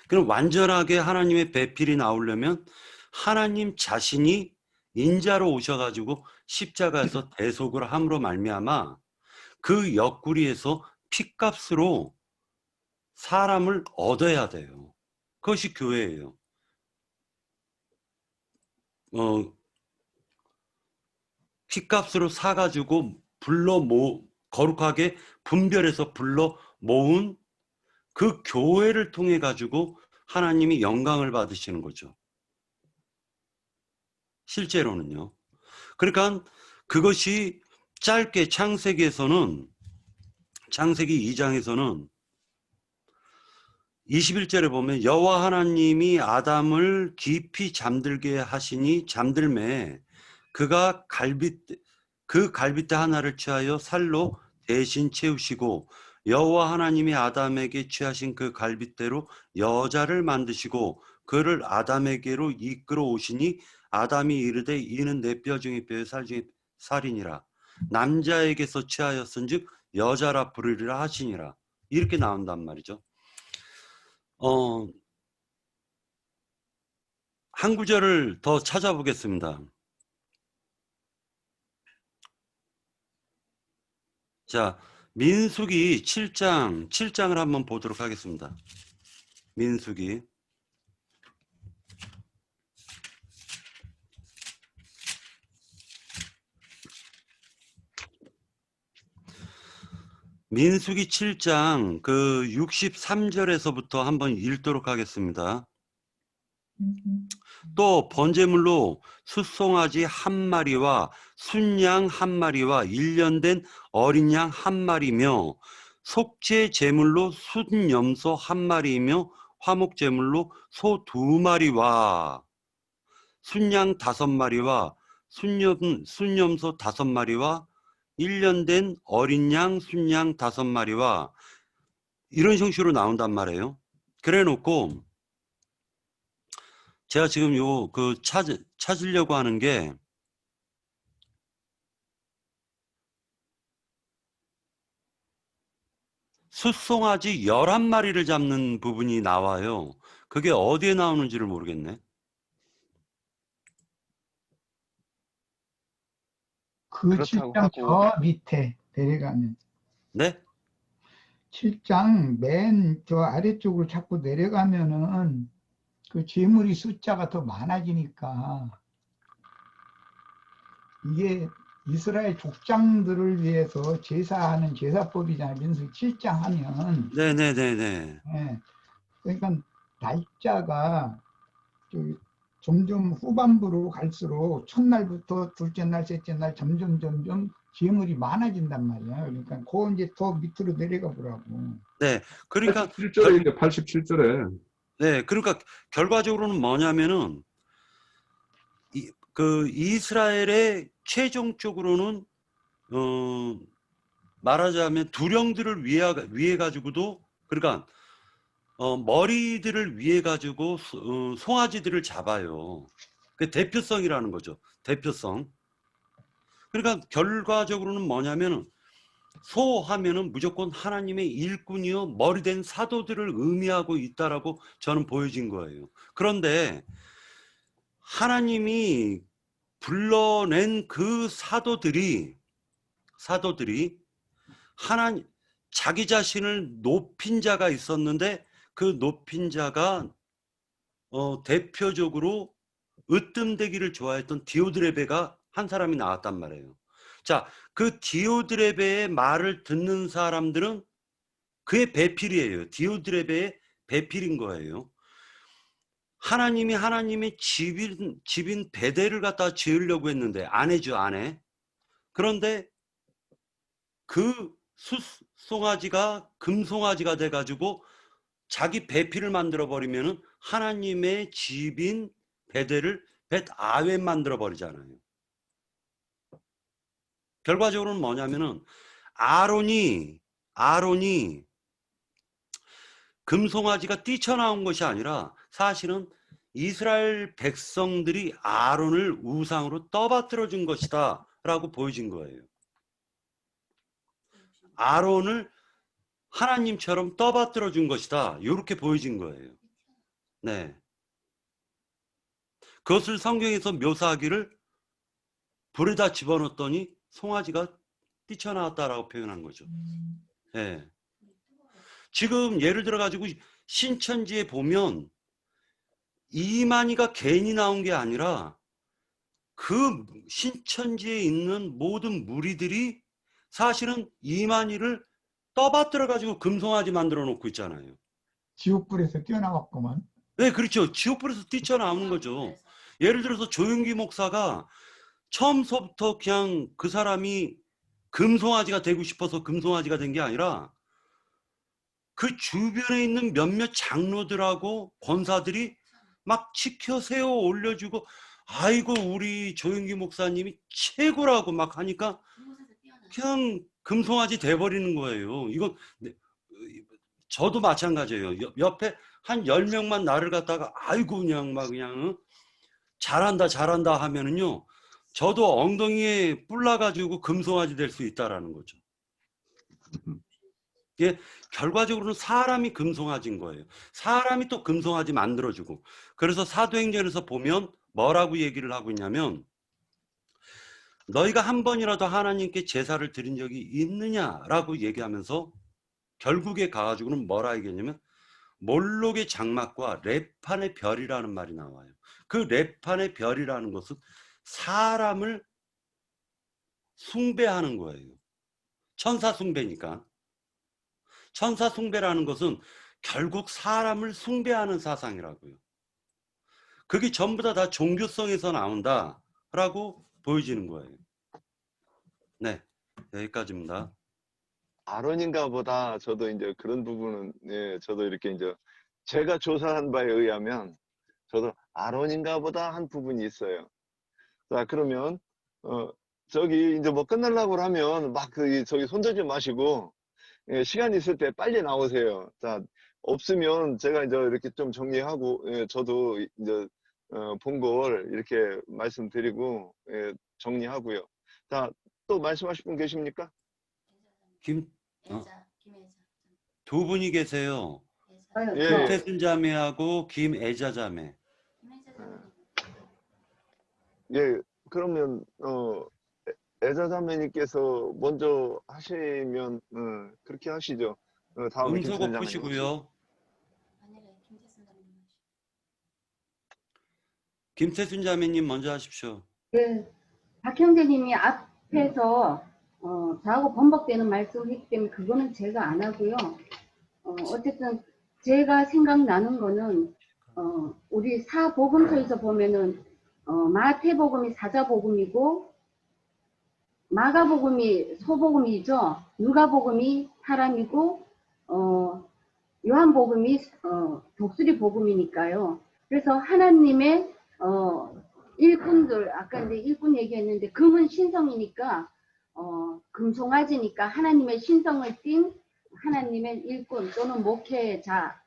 그럼 완전하게 하나님의 배필이 나오려면 하나님 자신이 인자로 오셔가지고 십자가에서 대속을 함으로 말미암아 그 옆구리에서 피값으로 사람을 얻어야 돼요. 그것이 교회예요. 피값으로 사가지고 거룩하게 분별해서 불러 모은 그 교회를 통해 가지고 하나님이 영광을 받으시는 거죠. 실제로는요. 그러니까 그것이 짧게 창세기 2장에서는 21절에 보면 여호와 하나님이 아담을 깊이 잠들게 하시니 잠들매 그가 그 갈빗대 하나를 취하여 살로 대신 채우시고 여호와 하나님이 아담에게 취하신 그 갈빗대로 여자를 만드시고 그를 아담에게로 이끌어 오시니 아담이 이르되 이는 내 뼈 중에 뼈의 살 중에 살이니라. 남자에게서 취하였은즉 여자라 부르리라 하시니라. 이렇게 나온단 말이죠. 한 구절을 더 찾아보겠습니다. 자, 민수기 7장을 한번 보도록 하겠습니다. 민수기. 민수기 7장 그 63절에서부터 한번 읽도록 하겠습니다. 또 번제물로 숫송아지 한 마리와 순양 한 마리와 1년 된 어린 양 한 마리며 속죄 제물로 순염소 한 마리이며 화목 제물로 소 2마리와 순양 5마리와 순염소 5마리와 1년 된 어린 양 순양 5마리와 이런 형식으로 나온단 말이에요. 그래 놓고 제가 지금 찾으려고 하는 게 숫송아지 11마리를 잡는 부분이 나와요. 그게 어디에 나오는지를 모르겠네. 그 그렇다고 7장 하고. 저 밑에 내려가면 네? 7장 맨 저 아래쪽으로 자꾸 내려가면은 그 재물이 숫자가 더 많아지니까 이게 이스라엘 족장들을 위해서 제사하는 제사법이잖아요. 민수기 7장 하면. 네네네네. 예. 그러니까 날짜가 점점 후반부로 갈수록 첫날부터 둘째 날, 셋째 날 점점 재물이 많아진단 말이야. 그러니까 그 이제 더 밑으로 내려가 보라고. 네. 그러니까 87절에 87절에 네, 그러니까 결과적으로는 뭐냐면은 그 이스라엘의 최종적으로는 말하자면 두령들을 위해 가지고도 그러니까 머리들을 위해 가지고 송아지들을 잡아요. 그 대표성이라는 거죠. 대표성. 그러니까 결과적으로는 뭐냐면은 소 하면은 무조건 하나님의 일꾼이요 머리된 사도들을 의미하고 있다라고 저는 보여진 거예요. 그런데 하나님이 불러낸 그 사도들이 하나님 자기 자신을 높인 자가 있었는데 그 높인 자가 대표적으로 으뜸되기를 좋아했던 디오드레베가 한 사람이 나왔단 말이에요. 자, 그 디오드레베의 말을 듣는 사람들은 그의 배필이에요. 디오드레베의 배필인 거예요. 하나님이 하나님의 집인 베델을 갖다 지으려고 했는데 안 해죠, 안 해. 그런데 그 숫송아지가 금송아지가 돼가지고 자기 배필을 만들어 버리면은 하나님의 집인 베델을 벳아웬 만들어 버리잖아요. 결과적으로는 뭐냐면은 아론이 금송아지가 뛰쳐나온 것이 아니라 사실은 이스라엘 백성들이 아론을 우상으로 떠받들어 준 것이다 라고 보여진 거예요. 아론을 하나님처럼 떠받들어 준 것이다 이렇게 보여진 거예요. 네. 그것을 성경에서 묘사하기를 불에다 집어넣었더니 송아지가 뛰쳐나왔다라고 표현한 거죠. 네. 지금 예를 들어 가지고 신천지에 보면 이만희가 괜히 나온 게 아니라 그 신천지에 있는 모든 무리들이 사실은 이만희를 떠받들어 가지고 금송아지 만들어 놓고 있잖아요. 지옥불에서 뛰어나왔구만. 네, 그렇죠. 지옥불에서 뛰쳐나오는 거죠. 예를 들어서 조윤기 목사가 처음서부터 그냥 그 사람이 금송아지가 되고 싶어서 금송아지가 된 게 아니라 그 주변에 있는 몇몇 장로들하고 권사들이 막 치켜 세워 올려주고 아이고 우리 조영기 목사님이 최고라고 막 하니까 그냥 금송아지 돼버리는 거예요. 이건 저도 마찬가지예요. 옆에 한 10명만 나를 갖다가 아이고 그냥 막 그냥 잘한다 잘한다 하면은요, 저도 엉덩이에 뿔 나가지고 금송아지 될 수 있다라는 거죠. 이게 결과적으로는 사람이 금송아지인 거예요. 사람이 또 금송아지 만들어주고. 그래서 사도행전에서 보면 뭐라고 얘기를 하고 있냐면, 너희가 한 번이라도 하나님께 제사를 드린 적이 있느냐라고 얘기하면서 결국에 가가지고는 뭐라 얘기했냐면 몰록의 장막과 레판의 별이라는 말이 나와요. 그 레판의 별이라는 것은 사람을 숭배하는 거예요. 천사 숭배니까. 천사 숭배라는 것은 결국 사람을 숭배하는 사상이라고요. 그게 전부 다 종교성에서 나온다라고 보여지는 거예요. 네, 여기까지입니다. 아론인가 보다. 저도 이제 그런 부분은, 예, 저도 이렇게 이제 제가 조사한 바에 의하면 저도 아론인가 보다 한 부분이 있어요. 자, 그러면, 저기 이제 뭐 끝내려고 하면 막 저기 손대지 마시고, 예, 시간 있을 때 빨리 나오세요. 자, 없으면 제가 이제 이렇게 좀 정리하고, 예, 저도 이제, 본 걸 이렇게 말씀드리고, 예, 정리하고요. 자, 또 말씀하실 분 계십니까? 두 분이 계세요. 예, 김태순 자매하고 김애자 자매. 예, 그러면, 애자자매님께서 먼저 하시면, 그렇게 하시죠. 다음에 음소거 김태준 자매님. 푸시고요. 김태순 자매님 먼저 하십시오. 네, 박 형제님이 앞에서 저하고 번복되는 말씀이기 때문에 그거는 제가 안 하고요. 어쨌든 제가 생각나는 거는 우리 사복음서에서 보면은 마태복음이 사자복음이고 마가복음이 소복음이죠. 누가복음이 사람이고 요한복음이 독수리 복음이니까요. 그래서 하나님의 일꾼들, 아까 이제 일꾼 얘기했는데 금은 신성이니까 금송아지니까 하나님의 신성을 띤 하나님의 일꾼 또는 목회자,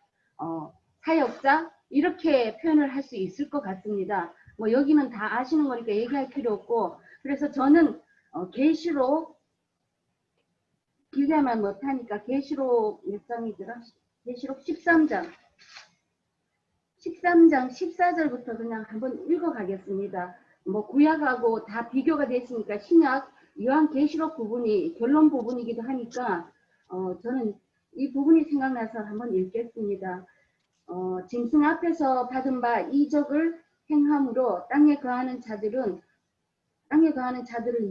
사역자 이렇게 표현을 할 수 있을 것 같습니다. 뭐 여기는 다 아시는 거니까 얘기할 필요 없고, 그래서 저는 계시록 길게 하면 못하니까 계시록 몇 장이더라? 계시록 13장 14절부터 그냥 한번 읽어가겠습니다. 뭐 구약하고 다 비교가 됐으니까 신약 요한계시록 부분이 결론 부분이기도 하니까 저는 이 부분이 생각나서 한번 읽겠습니다. 짐승 앞에서 받은 바 이적을 행함으로 땅에 거하는 자들을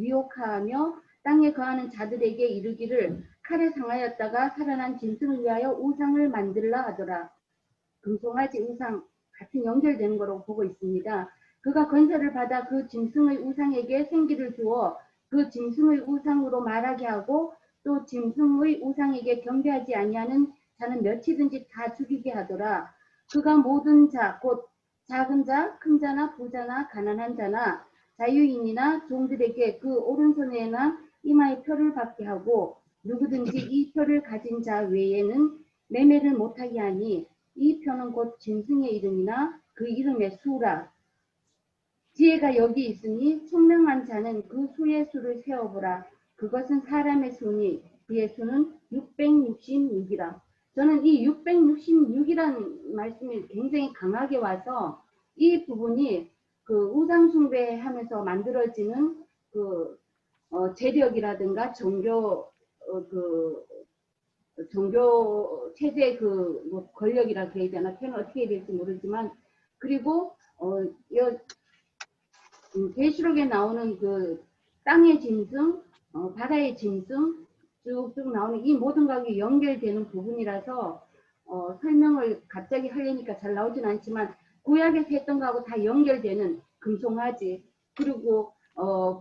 위혹하며 땅에 거하는 자들에게 이르기를 칼에 상하였다가 살아난 짐승을 위하여 우상을 만들라 하더라. 금송아지 우상 같은 연결되는 거라고 보고 있습니다. 그가 권세를 받아 그 짐승의 우상에게 생기를 주어 그 짐승의 우상으로 말하게 하고 또 짐승의 우상에게 경배하지 아니하는 자는 몇이든지 다 죽이게 하더라. 그가 모든 자 곧 작은 자, 큰 자나 부자나 가난한 자나 자유인이나 종들에게 그 오른손에나 이마에 표를 받게 하고 누구든지 이 표를 가진 자 외에는 매매를 못하게 하니 이 표는 곧 짐승의 이름이나 그 이름의 수라. 지혜가 여기 있으니 총명한 자는 그 수의 수를 세어보라. 그것은 사람의 수니 그의 수는 666이라. 저는 이 666이라는 말씀이 굉장히 강하게 와서 이 부분이 그 우상 숭배하면서 만들어지는 그 재력이라든가 종교 종교 체제 뭐 권력이라고 해야 되나 표현 어떻게 해야 될지 모르지만 그리고 계시록에 나오는 그 땅의 짐승, 바다의 짐승 쭉쭉 나오는 이 모든 것이 연결되는 부분이라서 설명을 갑자기 하려니까 잘 나오진 않지만 구약에서 했던 거하고 다 연결되는 금송아지 그리고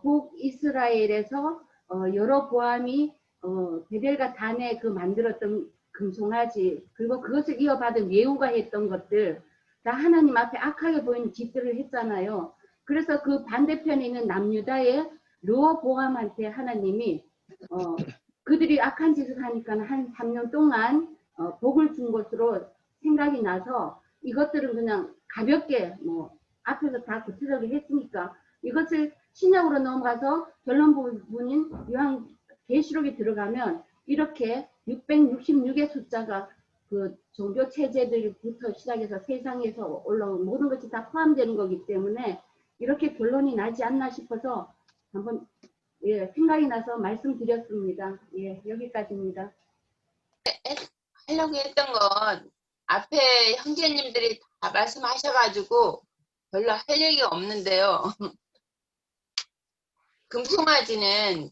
북이스라엘에서 여러 보암이 베델과 단에 그 만들었던 금송아지 그리고 그것을 이어받은 예후가 했던 것들 다 하나님 앞에 악하게 보이는 짓들을 했잖아요. 그래서 그 반대편에 있는 남유다의 르호보암한테 하나님이 그들이 악한 짓을 하니까 한 3년 동안 복을 준 것으로 생각이 나서 이것들은 그냥 가볍게 뭐 앞에서 다 구체적으로 했으니까 이것을 신약으로 넘어가서 결론 부분인 계시록에 들어가면 이렇게 666의 숫자가 그 종교 체제들부터 시작해서 세상에서 올라온 모든 것이 다 포함되는 거기 때문에 이렇게 결론이 나지 않나 싶어서 한번 생각이 나서 말씀드렸습니다. 여기까지입니다. 하려고 했던 건 앞에 형제님들이 다 말씀하셔가지고 별로 할 얘기가 없는데요. 금송아지는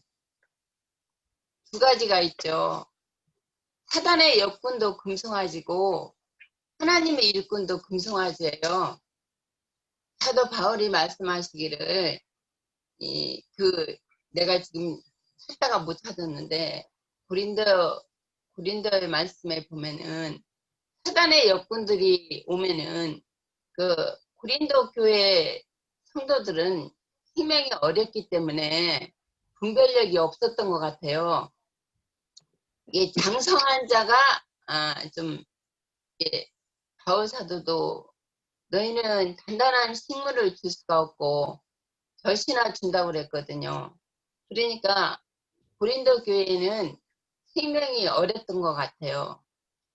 두 가지가 있죠. 사단의 역군도 금송아지고 하나님의 일꾼도 금송아지예요. 사도 바울이 말씀하시기를 내가 지금 찾다가 못 찾았는데 고린도의 말씀에 보면은 사단의 역군들이 오면은 그 고린도 교회 성도들은 생명이 어렸기 때문에 분별력이 없었던 것 같아요. 이게 장성한 자가 좀 바울 사도도 너희는 단단한 식물을 줄 수가 없고 젖이나 준다고 그랬거든요. 그러니까 고린도 교회는 생명이 어렸던 것 같아요.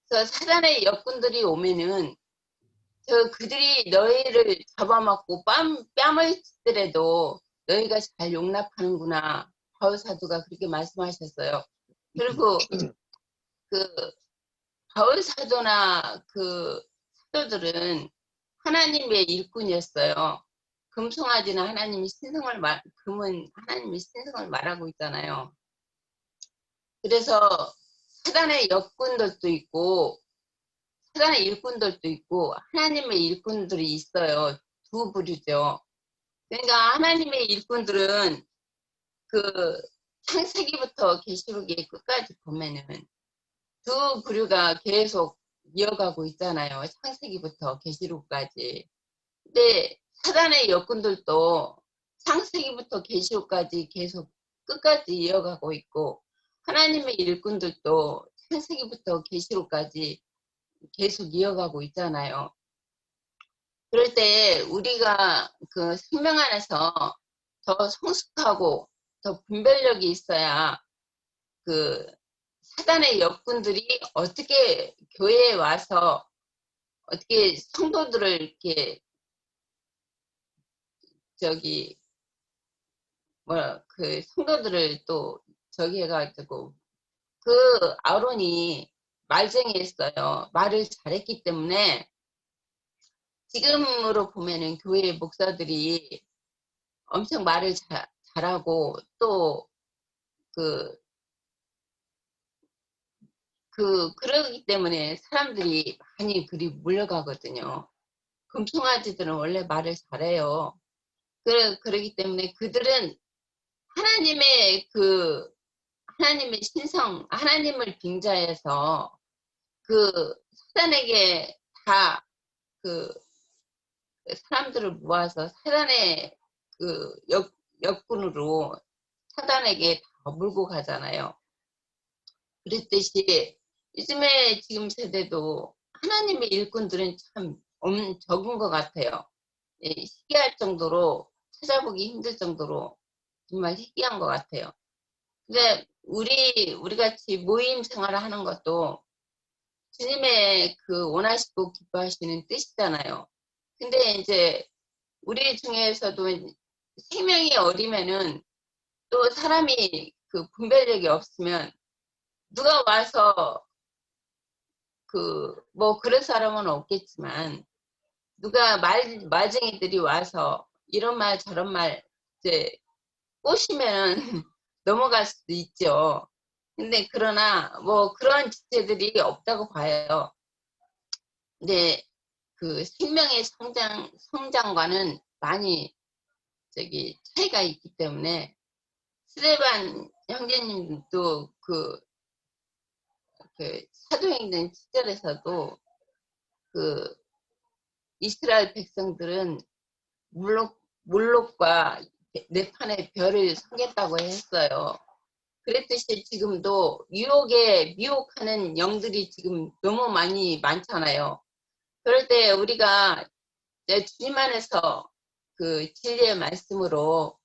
그래서 사단의 역군들이 오면은 그들이 너희를 잡아먹고 뺨을 치더라도 너희가 잘 용납하는구나. 바울 사도가 그렇게 말씀하셨어요. 그리고 그 바울 사도나 그 사도들은 하나님의 일꾼이었어요. 금송아지는 금은 하나님의 신성을 말하고 있잖아요. 그래서 사단의 역군들도 있고 사단의 일꾼들도 있고 하나님의 일꾼들이 있어요. 두 부류죠. 그러니까 하나님의 일꾼들은 그 창세기부터 계시록의 끝까지 보면은 두 부류가 계속 이어가고 있잖아요. 창세기부터 계시록까지. 근데 사단의 역군들도 창세기부터 계시록까지 계속 끝까지 이어가고 있고 하나님의 일꾼들도 창세기부터 계시록까지 계속 이어가고 있잖아요. 그럴 때 우리가 그 생명 안에서 더 성숙하고 더 분별력이 있어야 그 사단의 역군들이 어떻게 교회에 와서 어떻게 성도들을 이렇게 그 성도들을 또 저기 해가지고 그 아론이 말쟁이했어요. 말을 잘했기 때문에 지금으로 보면은 교회 목사들이 엄청 말을 잘하고 또 그러기 때문에 사람들이 많이 그리 몰려가거든요. 금송아지들은 원래 말을 잘해요. 그러기 때문에 그들은 하나님의 신성, 하나님을 빙자해서 그 사단에게 다 사람들을 모아서 사단의 역군으로 사단에게 다 몰고 가잖아요. 그랬듯이 요즘에 지금 세대도 하나님의 일꾼들은 참 적은 것 같아요. 희귀할 정도로 찾아보기 힘들 정도로 정말 희귀한 것 같아요. 근데 우리 같이 모임 생활을 하는 것도 주님의 그 원하시고 기뻐하시는 뜻이잖아요. 근데 이제 우리 중에서도 생명이 어리면은 또 사람이 그 분별력이 없으면 누가 와서 그럴 사람은 없겠지만 누가 말쟁이들이 와서 이런 말 저런 말 이제 꼬시면 넘어갈 수도 있죠. 근데 그러나 뭐 그런 지체들이 없다고 봐요. 근데 그 생명의 성장과는 많이 차이가 있기 때문에 스데반 형제님도 그 사도행전 7절에서도 그 이스라엘 백성들은 몰록과 네 판의 별을 섬겼다고 했어요. 그랬듯이 지금도 유혹에 미혹하는 영들이 지금 너무 많잖아요. 그럴 때 우리가 이제 주님 안에서 그 진리의 말씀으로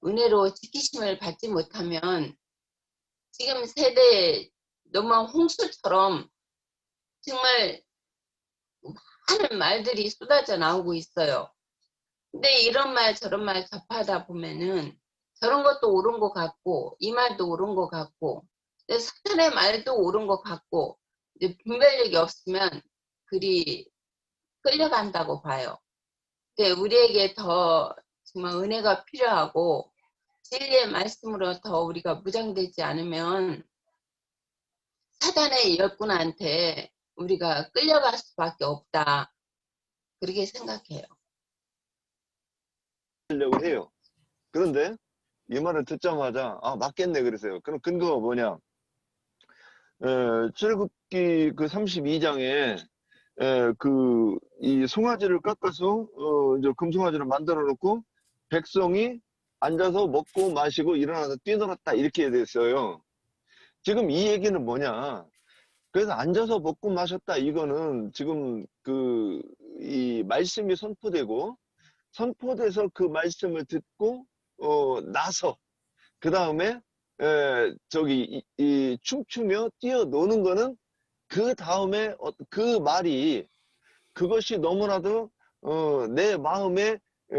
은혜로 지키심을 받지 못하면 지금 세대에 너무 홍수처럼 정말 많은 말들이 쏟아져 나오고 있어요. 근데 이런 말 저런 말 접하다 보면은 저런 것도 옳은 것 같고 이 말도 옳은 것 같고 근데 사탄의 말도 옳은 것 같고 이제 분별력이 없으면 그리 끌려간다고 봐요. 근데 우리에게 더 정말 은혜가 필요하고 진리의 말씀으로 더 우리가 무장되지 않으면 사단의 일꾼한테 우리가 끌려갈 수밖에 없다. 그렇게 생각해요. 하려고 해요. 그런데 이 말을 듣자마자 아 맞겠네 그랬어요. 그럼 근거가 뭐냐? 출애굽기 그 32장에 그 이 송아지를 깎아서 이제 금송아지를 만들어 놓고 백성이 앉아서 먹고 마시고 일어나서 뛰놀았다 이렇게 됐어요. 지금 이 얘기는 뭐냐? 그래서 앉아서 먹고 마셨다 이거는 지금 그 이 말씀이 선포돼서 그 말씀을 듣고 나서 그 다음에 저기 이 춤추며 뛰어노는 거는 그 다음에 그 말이 그것이 너무나도 내 마음에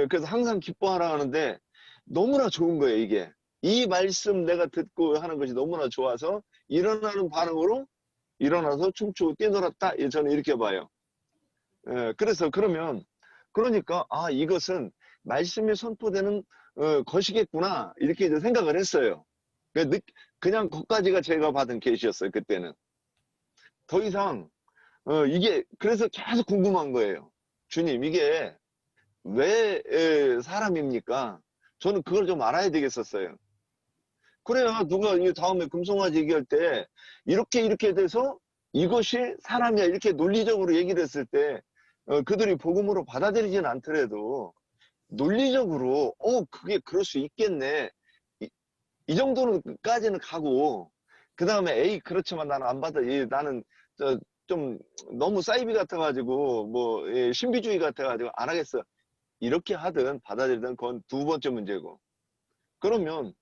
그래서 항상 기뻐하라 하는데 너무나 좋은 거예요 이게. 이 말씀 내가 듣고 하는 것이 너무나 좋아서 일어나는 반응으로 일어나서 춤추고 뛰놀았다. 저는 이렇게 봐요. 그래서 그러니까 아 이것은 말씀이 선포되는 것이겠구나 이렇게 이제 생각을 했어요. 그냥 거기까지가 제가 받은 계시였어요 그때는. 더 이상 이게 그래서 계속 궁금한 거예요. 주님 이게 왜 사람입니까? 저는 그걸 좀 알아야 되겠었어요. 그래야 누가 이 다음에 금송아지 얘기할 때 이렇게 돼서 이것이 사람이야 이렇게 논리적으로 얘기를 했을 때 그들이 복음으로 받아들이진 않더라도 논리적으로 그게 그럴 수 있겠네 이 정도는까지는 가고 그 다음에 에이 그렇지만 나는 안 받아 나는 좀 너무 사이비 같아가지고 뭐 신비주의 같아가지고 안 하겠어 이렇게 하든 받아들이든 그건 두 번째 문제고 그러면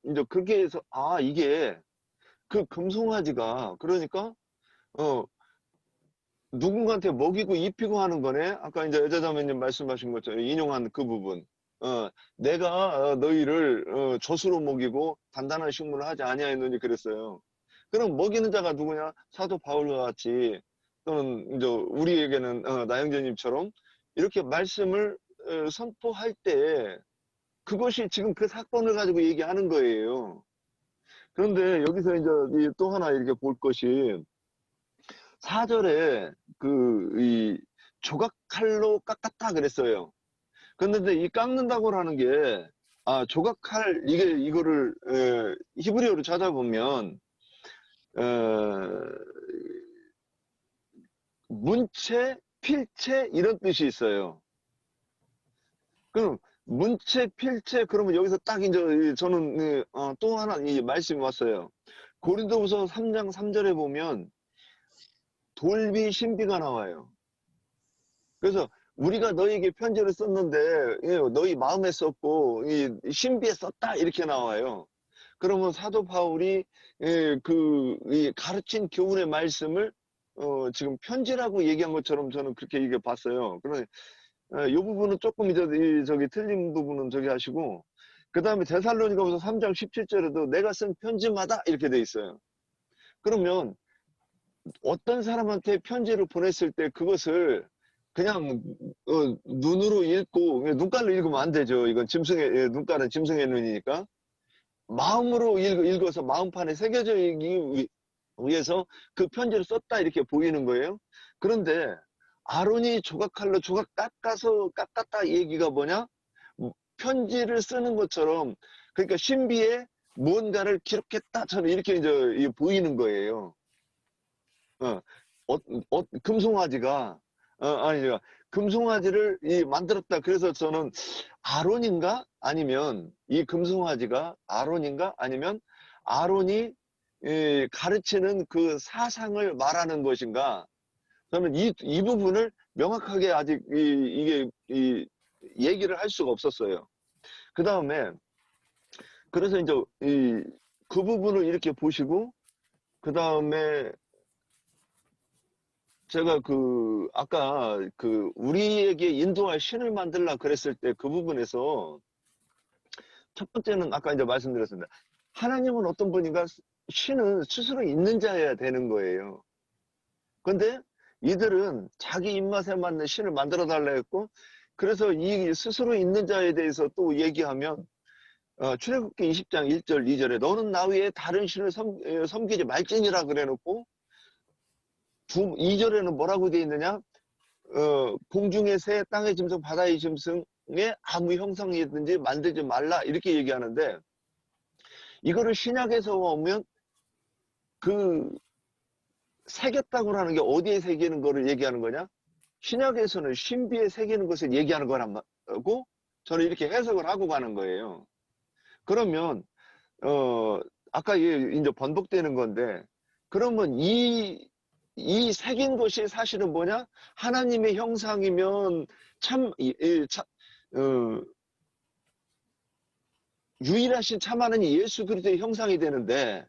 이제 그렇게 해서 아 이게 그 금송아지가 그러니까 누군가한테 먹이고 입히고 하는 거네. 아까 이제 여자자매님 말씀하신 것처럼 인용한 그 부분. 내가 너희를 젖으로 먹이고 단단한 식물을 하지 아니하였느니 그랬어요. 그럼 먹이는 자가 누구냐? 사도 바울과 같이 또는 이제 우리에게는 나영재님처럼 이렇게 말씀을 선포할 때 그것이 지금 그 사건을 가지고 얘기하는 거예요. 그런데 여기서 이제 또 하나 이렇게 볼 것이 4절에 이 조각칼로 깎았다 그랬어요. 그런데 이 깎는다고 하는 게 조각칼 이거를 히브리어로 찾아보면 문체, 필체 이런 뜻이 있어요. 그럼 문체, 필체 그러면 여기서 딱 이제 저는 또 하나 이 말씀이 왔어요. 고린도후서 3장 3절에 보면 돌비 신비가 나와요. 그래서 우리가 너에게 편지를 썼는데 너희 마음에 썼고 이 신비에 썼다 이렇게 나와요. 그러면 사도 바울이 이 가르친 교훈의 말씀을 지금 편지라고 얘기한 것처럼 저는 그렇게 얘기해 봤어요. 그러니 이 부분은 조금 이제 저기 틀린 부분은 저기 하시고 그 다음에 데살로니가후서 3장 17절에도 내가 쓴 편지마다 이렇게 돼 있어요. 그러면 어떤 사람한테 편지를 보냈을 때 그것을 그냥 눈으로 읽고 눈깔로 읽으면 안 되죠. 이건 눈깔은 짐승의 눈이니까 마음으로 읽어서 마음판에 새겨져 있기 위해서 그 편지를 썼다 이렇게 보이는 거예요. 그런데 아론이 조각칼로 조각 깎았다 얘기가 뭐냐? 편지를 쓰는 것처럼 그러니까 신비에 뭔가를 기록했다 저는 이렇게 이제 보이는 거예요. 금송아지가 아니 금송아지를 만들었다. 그래서 저는 아론인가? 아니면 이 금송아지가 아론인가? 아니면 아론이 가르치는 그 사상을 말하는 것인가? 저는 이 부분을 명확하게 아직 이게 얘기를 할 수가 없었어요. 그 다음에 그래서 이제 그 부분을 이렇게 보시고 그 다음에 제가 아까 우리에게 인도할 신을 만들라 그랬을 때 그 부분에서 첫 번째는 아까 이제 말씀드렸습니다. 하나님은 어떤 분인가? 신은 스스로 있는 자여야 되는 거예요. 근데 이들은 자기 입맛에 맞는 신을 만들어 달라 했고, 그래서 이 스스로 있는 자에 대해서 또 얘기하면 출애굽기 20장 1절 2절에 너는 나 외에 다른 신을 섬기지 말지니라 그래놓고 2절에는 뭐라고 되어 있느냐? 공중의 새, 땅의 짐승, 바다의 짐승에 아무 형상이든지 만들지 말라 이렇게 얘기하는데, 이거를 신약에서 오면 새겼다고 하는 게 어디에 새기는 거를 얘기하는 거냐? 신약에서는 신비에 새기는 것을 얘기하는 거라고 저는 이렇게 해석을 하고 가는 거예요. 그러면 아까 이제 번복되는 건데, 그러면 이 새긴 것이 사실은 뭐냐? 하나님의 형상이면 유일하신 참 하나님 예수 그리스도의 형상이 되는데,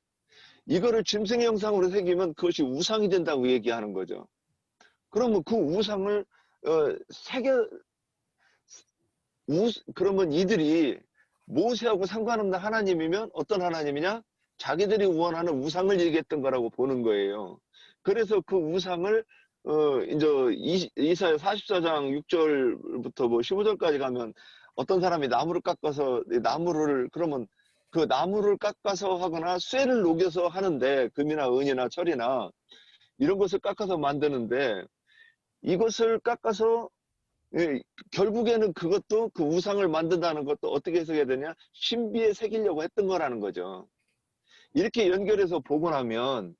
이거를 짐승의 형상으로 새기면 그것이 우상이 된다고 얘기하는 거죠. 그러면 그 우상을 그러면 이들이 모세하고 상관없는 하나님이면 어떤 하나님이냐? 자기들이 원하는 우상을 얘기했던 거라고 보는 거예요. 그래서 그 우상을 이제 이사야 44장 6절부터 뭐 15절까지 가면 어떤 사람이 나무를 깎아서 그러면 그 나무를 깎아서 하거나 쇠를 녹여서 하는데, 금이나 은이나 철이나 이런 것을 깎아서 만드는데, 이것을 깎아서 결국에는 그것도 그 우상을 만든다는 것도 어떻게 해석해야 되냐? 신비에 새기려고 했던 거라는 거죠. 이렇게 연결해서 보고 나면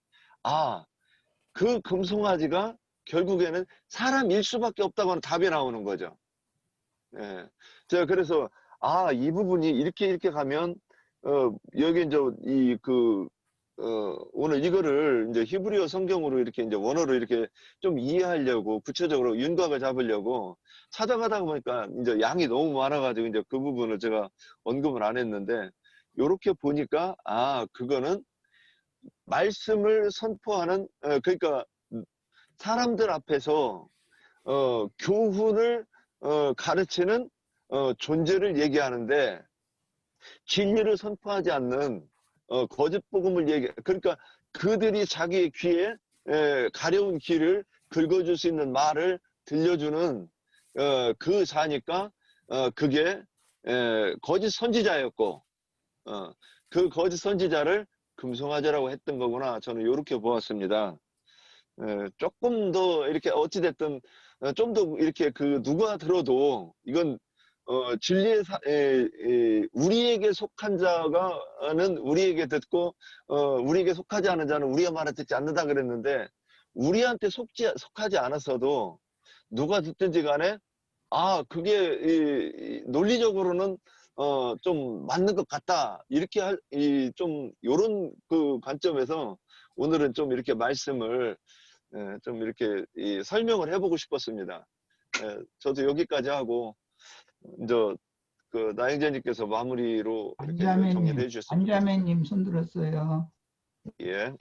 그 금송아지가 결국에는 사람일 수밖에 없다고 하는 답이 나오는 거죠. 예. 제가 그래서 이 부분이 이렇게 가면 여기 이제 오늘 이거를 이제 히브리어 성경으로 이렇게 이제 원어로 이렇게 좀 이해하려고 구체적으로 윤곽을 잡으려고 찾아가다 보니까 이제 양이 너무 많아가지고 이제 그 부분을 제가 언급을 안 했는데, 요렇게 보니까 그거는 말씀을 선포하는 그러니까 사람들 앞에서 교훈을 가르치는 존재를 얘기하는데, 진리를 선포하지 않는 거짓 복음을 그러니까 그들이 자기의 귀에 가려운 귀를 긁어줄 수 있는 말을 들려주는 그 자니까 그게 거짓 선지자였고, 그 거짓 선지자를 금송아지라고 했던 거구나. 저는 이렇게 보았습니다. 조금 더 이렇게 어찌됐든 좀 더 이렇게 누가 들어도 이건 진리의 우리에게 속한 자가는 우리에게 듣고 우리에게 속하지 않은 자는 우리의 말을 듣지 않는다 그랬는데, 우리한테 속하지 않았어도 누가 듣든지 간에 그게 논리적으로는 좀 맞는 것 같다, 이렇게 좀 요런 관점에서 오늘은 좀 이렇게 말씀을 좀 이렇게 설명을 해보고 싶었습니다. 저도 여기까지 하고 이제 나영재님께서 마무리로 이렇게 정리를 해주셨습니다. 안자매님 손 들었어요. 예.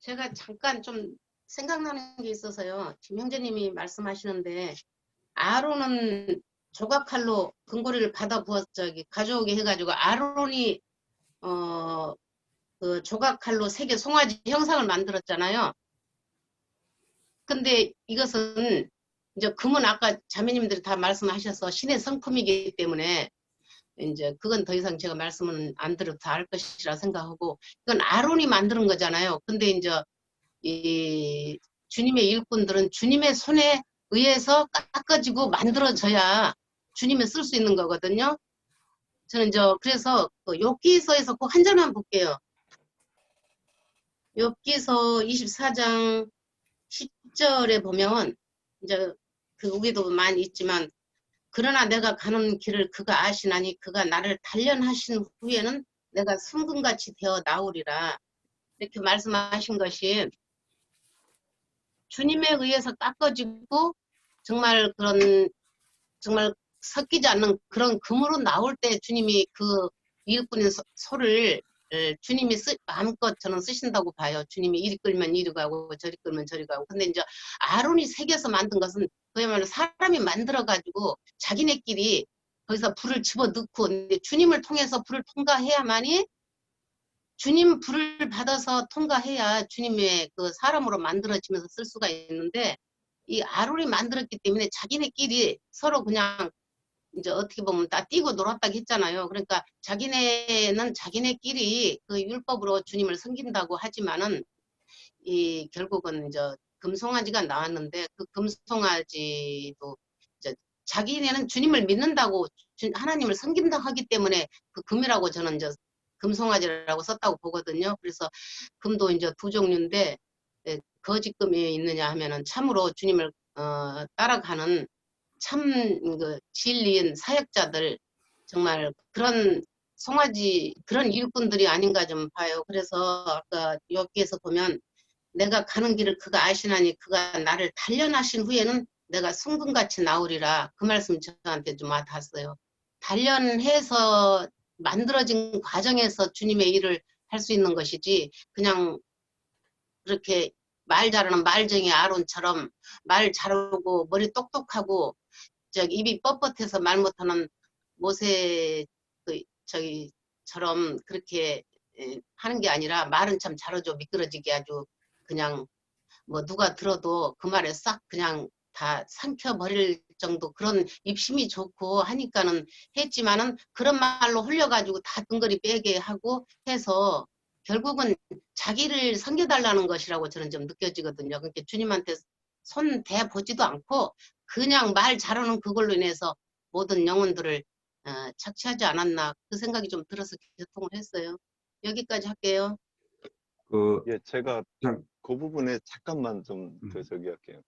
제가 잠깐 좀 생각나는 게 있어서요. 김 형제님이 말씀하시는데, 아론은 조각칼로 금고리를 받아 가져오게 해가지고 아론이 그 조각칼로 새겨 송아지 형상을 만들었잖아요. 근데 이것은 이제 금은 아까 자매님들이 다 말씀하셔서 신의 성품이기 때문에 이제 그건 더 이상 제가 말씀은 안 드려도 다 알 것이라 생각하고, 이건 아론이 만드는 거잖아요. 근데 이제 이 주님의 일꾼들은 주님의 손에 의해서 깎아지고 만들어져야 주님이 쓸 수 있는 거거든요. 저는 그래서 욥기서에서 꼭 한 절만 볼게요. 욥기서 24장 10절에 보면 이제 그 우기도 많이 있지만 그러나 내가 가는 길을 그가 아시나니 그가 나를 단련하신 후에는 내가 순금같이 되어 나오리라. 이렇게 말씀하신 것이 주님에 의해서 깎아지고 정말 그런 정말 섞이지 않는 그런 금으로 나올 때 주님이 그 일꾼의 소를 주님이 마음껏 저는 쓰신다고 봐요. 주님이 이리 끌면 이리 가고 저리 끌면 저리 가고. 근데 이제 아론이 새겨서 만든 것은 그야말로 사람이 만들어가지고 자기네끼리 거기서 불을 집어넣고 주님을 통해서 불을 통과해야만이 주님 불을 받아서 통과해야 주님의 그 사람으로 만들어지면서 쓸 수가 있는데 이 아론이 만들었기 때문에 자기네끼리 서로 그냥 이제 어떻게 보면 다 뛰고 놀았다고 했잖아요. 그러니까 자기네는 자기네끼리 그 율법으로 주님을 섬긴다고 하지만은 이 결국은 이제 금송아지가 나왔는데 그 금송아지도 이제 자기네는 주님을 믿는다고 하나님을 섬긴다 하기 때문에 그 금이라고 저는 이제 금송아지라고 썼다고 보거든요. 그래서 금도 이제 두 종류인데 거짓금이 있느냐 하면은 참으로 주님을 따라가는 참 그 진리인 사역자들 정말 그런 송아지 그런 일꾼들이 아닌가 좀 봐요. 그래서 아까 여기에서 보면 내가 가는 길을 그가 아시나니 그가 나를 단련하신 후에는 내가 순금같이 나오리라. 그 말씀 저한테 좀 와닿았어요. 단련해서 만들어진 과정에서 주님의 일을 할 수 있는 것이지 그냥 그렇게 말 잘하는 말쟁이 아론처럼 말 잘하고 머리 똑똑하고 저기 입이 뻣뻣해서 말 못하는 모세 저기처럼 그렇게 하는 게 아니라 말은 참 잘하죠. 미끄러지게 아주 그냥 뭐 누가 들어도 그 말에 싹 그냥 다 삼켜버릴 정도 그런 입심이 좋고 하니까는 했지만은 그런 말로 홀려가지고 다 등거리 빼게 하고 해서 결국은 자기를 섬겨달라는 것이라고 저는 좀 느껴지거든요. 그러니까 주님한테 손 대보지도 않고 그냥 말 잘하는 그걸로 인해서 모든 영혼들을 착취하지 않았나 그 생각이 좀 들어서 개통을 했어요. 여기까지 할게요. 예, 제가 그 부분에 잠깐만 좀 더 저기 할게요.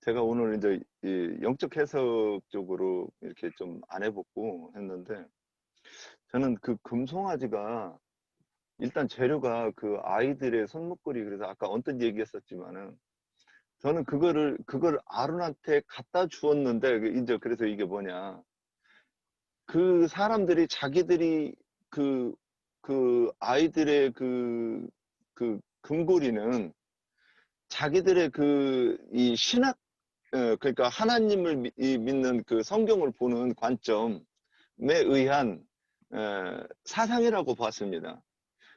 제가 오늘 이제 이 영적 해석 쪽으로 이렇게 좀 안 해보고 했는데 저는 그 금송아지가 일단 재료가 그 아이들의 손목걸이 그래서 아까 언뜻 얘기했었지만은 저는 그걸 아론한테 갖다 주었는데 이제 그래서 이게 뭐냐 그 사람들이 자기들이 그 아이들의 그 금고리는 자기들의 이 신학 그러니까 하나님을 믿는 그 성경을 보는 관점에 의한 사상이라고 봤습니다.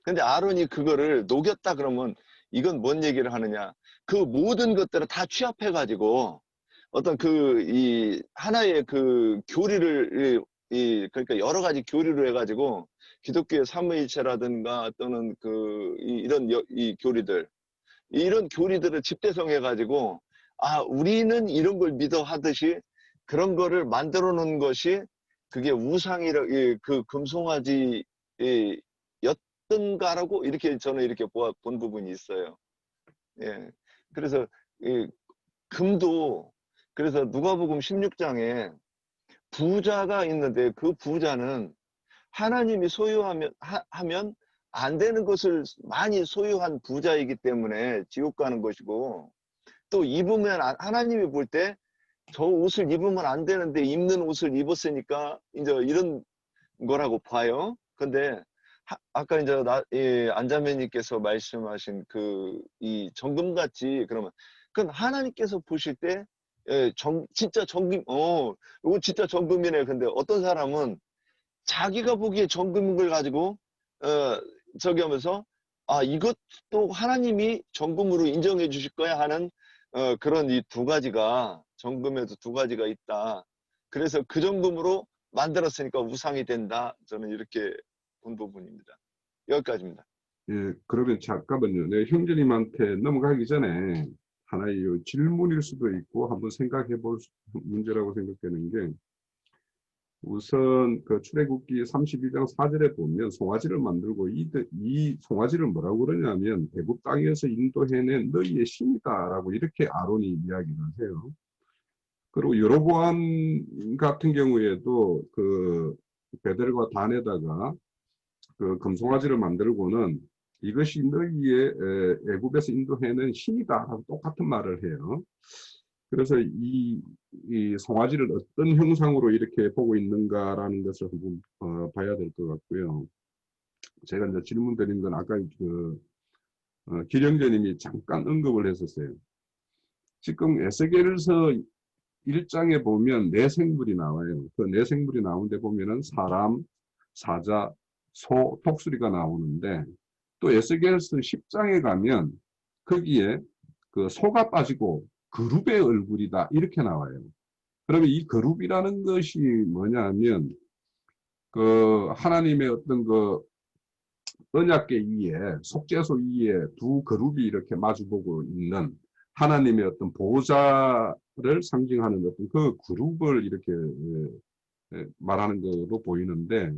근데 아론이 그거를 녹였다 그러면 이건 뭔 얘기를 하느냐? 그 모든 것들을 다 취합해 가지고 어떤 이 하나의 그 교리를 그러니까 여러 가지 교리로 해 가지고 기독교의 삼위일체라든가 또는 이런 이 교리들 이런 교리들을 집대성해 가지고 우리는 이런 걸 믿어 하듯이 그런 거를 만들어 놓은 것이 그게 우상이라 그 금송아지 였던가라고 이렇게 저는 이렇게 본 부분이 있어요. 예. 그래서 금도 그래서 누가복음 16장에 부자가 있는데 그 부자는 하나님이 소유하면 하면 안 되는 것을 많이 소유한 부자이기 때문에 지옥 가는 것이고 또 입으면 하나님이 볼 때 저 옷을 입으면 안 되는데 입는 옷을 입었으니까 이제 이런 거라고 봐요. 근데 아까 이제 안자매님께서 말씀하신 이 정금같이 그러면 그건 하나님께서 보실 때 진짜 정금 이거 진짜 정금이네. 근데 어떤 사람은 자기가 보기에 정금인 걸 가지고 저기 하면서 이것도 하나님이 정금으로 인정해 주실 거야 하는 그런 이 두 가지가 정금에도 두 가지가 있다. 그래서 그 정금으로 만들었으니까 우상이 된다. 저는 이렇게 본 부분입니다. 여기까지입니다. 예, 그러면 잠깐만요. 내 형제님한테 넘어가기 전에 하나의 질문일 수도 있고 한번 생각해 볼 문제라고 생각되는 게 우선 그 출애굽기 32장 4절에 보면 송아지를 만들고 이 송아지를 뭐라고 그러냐면 대국 땅에서 인도해낸 너희의 신이다라고 이렇게 아론이 이야기를 해요. 그리고 여로보암 같은 경우에도 그 베델과 단에다가 그 금송아지를 만들고는 이것이 너희의 애굽에서 인도해낸 신이다라고 똑같은 말을 해요. 그래서 이 송아지를 어떤 형상으로 이렇게 보고 있는가라는 것을 한번 봐야 될 것 같고요. 제가 이제 질문 드린 건 아까 기령제님이 잠깐 언급을 했었어요. 지금 에스겔서 1장에 보면 네 생물이 나와요. 그 네 생물이 나오는데 보면은 사람, 사자, 소, 독수리가 나오는데 또 에스겔서 10장에 가면 거기에 그 소가 빠지고 그룹의 얼굴이다 이렇게 나와요. 그러면 이 그룹이라는 것이 뭐냐면 그 하나님의 어떤 그 언약궤 위에 속죄소 위에 두 그룹이 이렇게 마주보고 있는 하나님의 어떤 보호자를 상징하는 어떤 그 그룹을 이렇게 말하는 것으로 보이는데,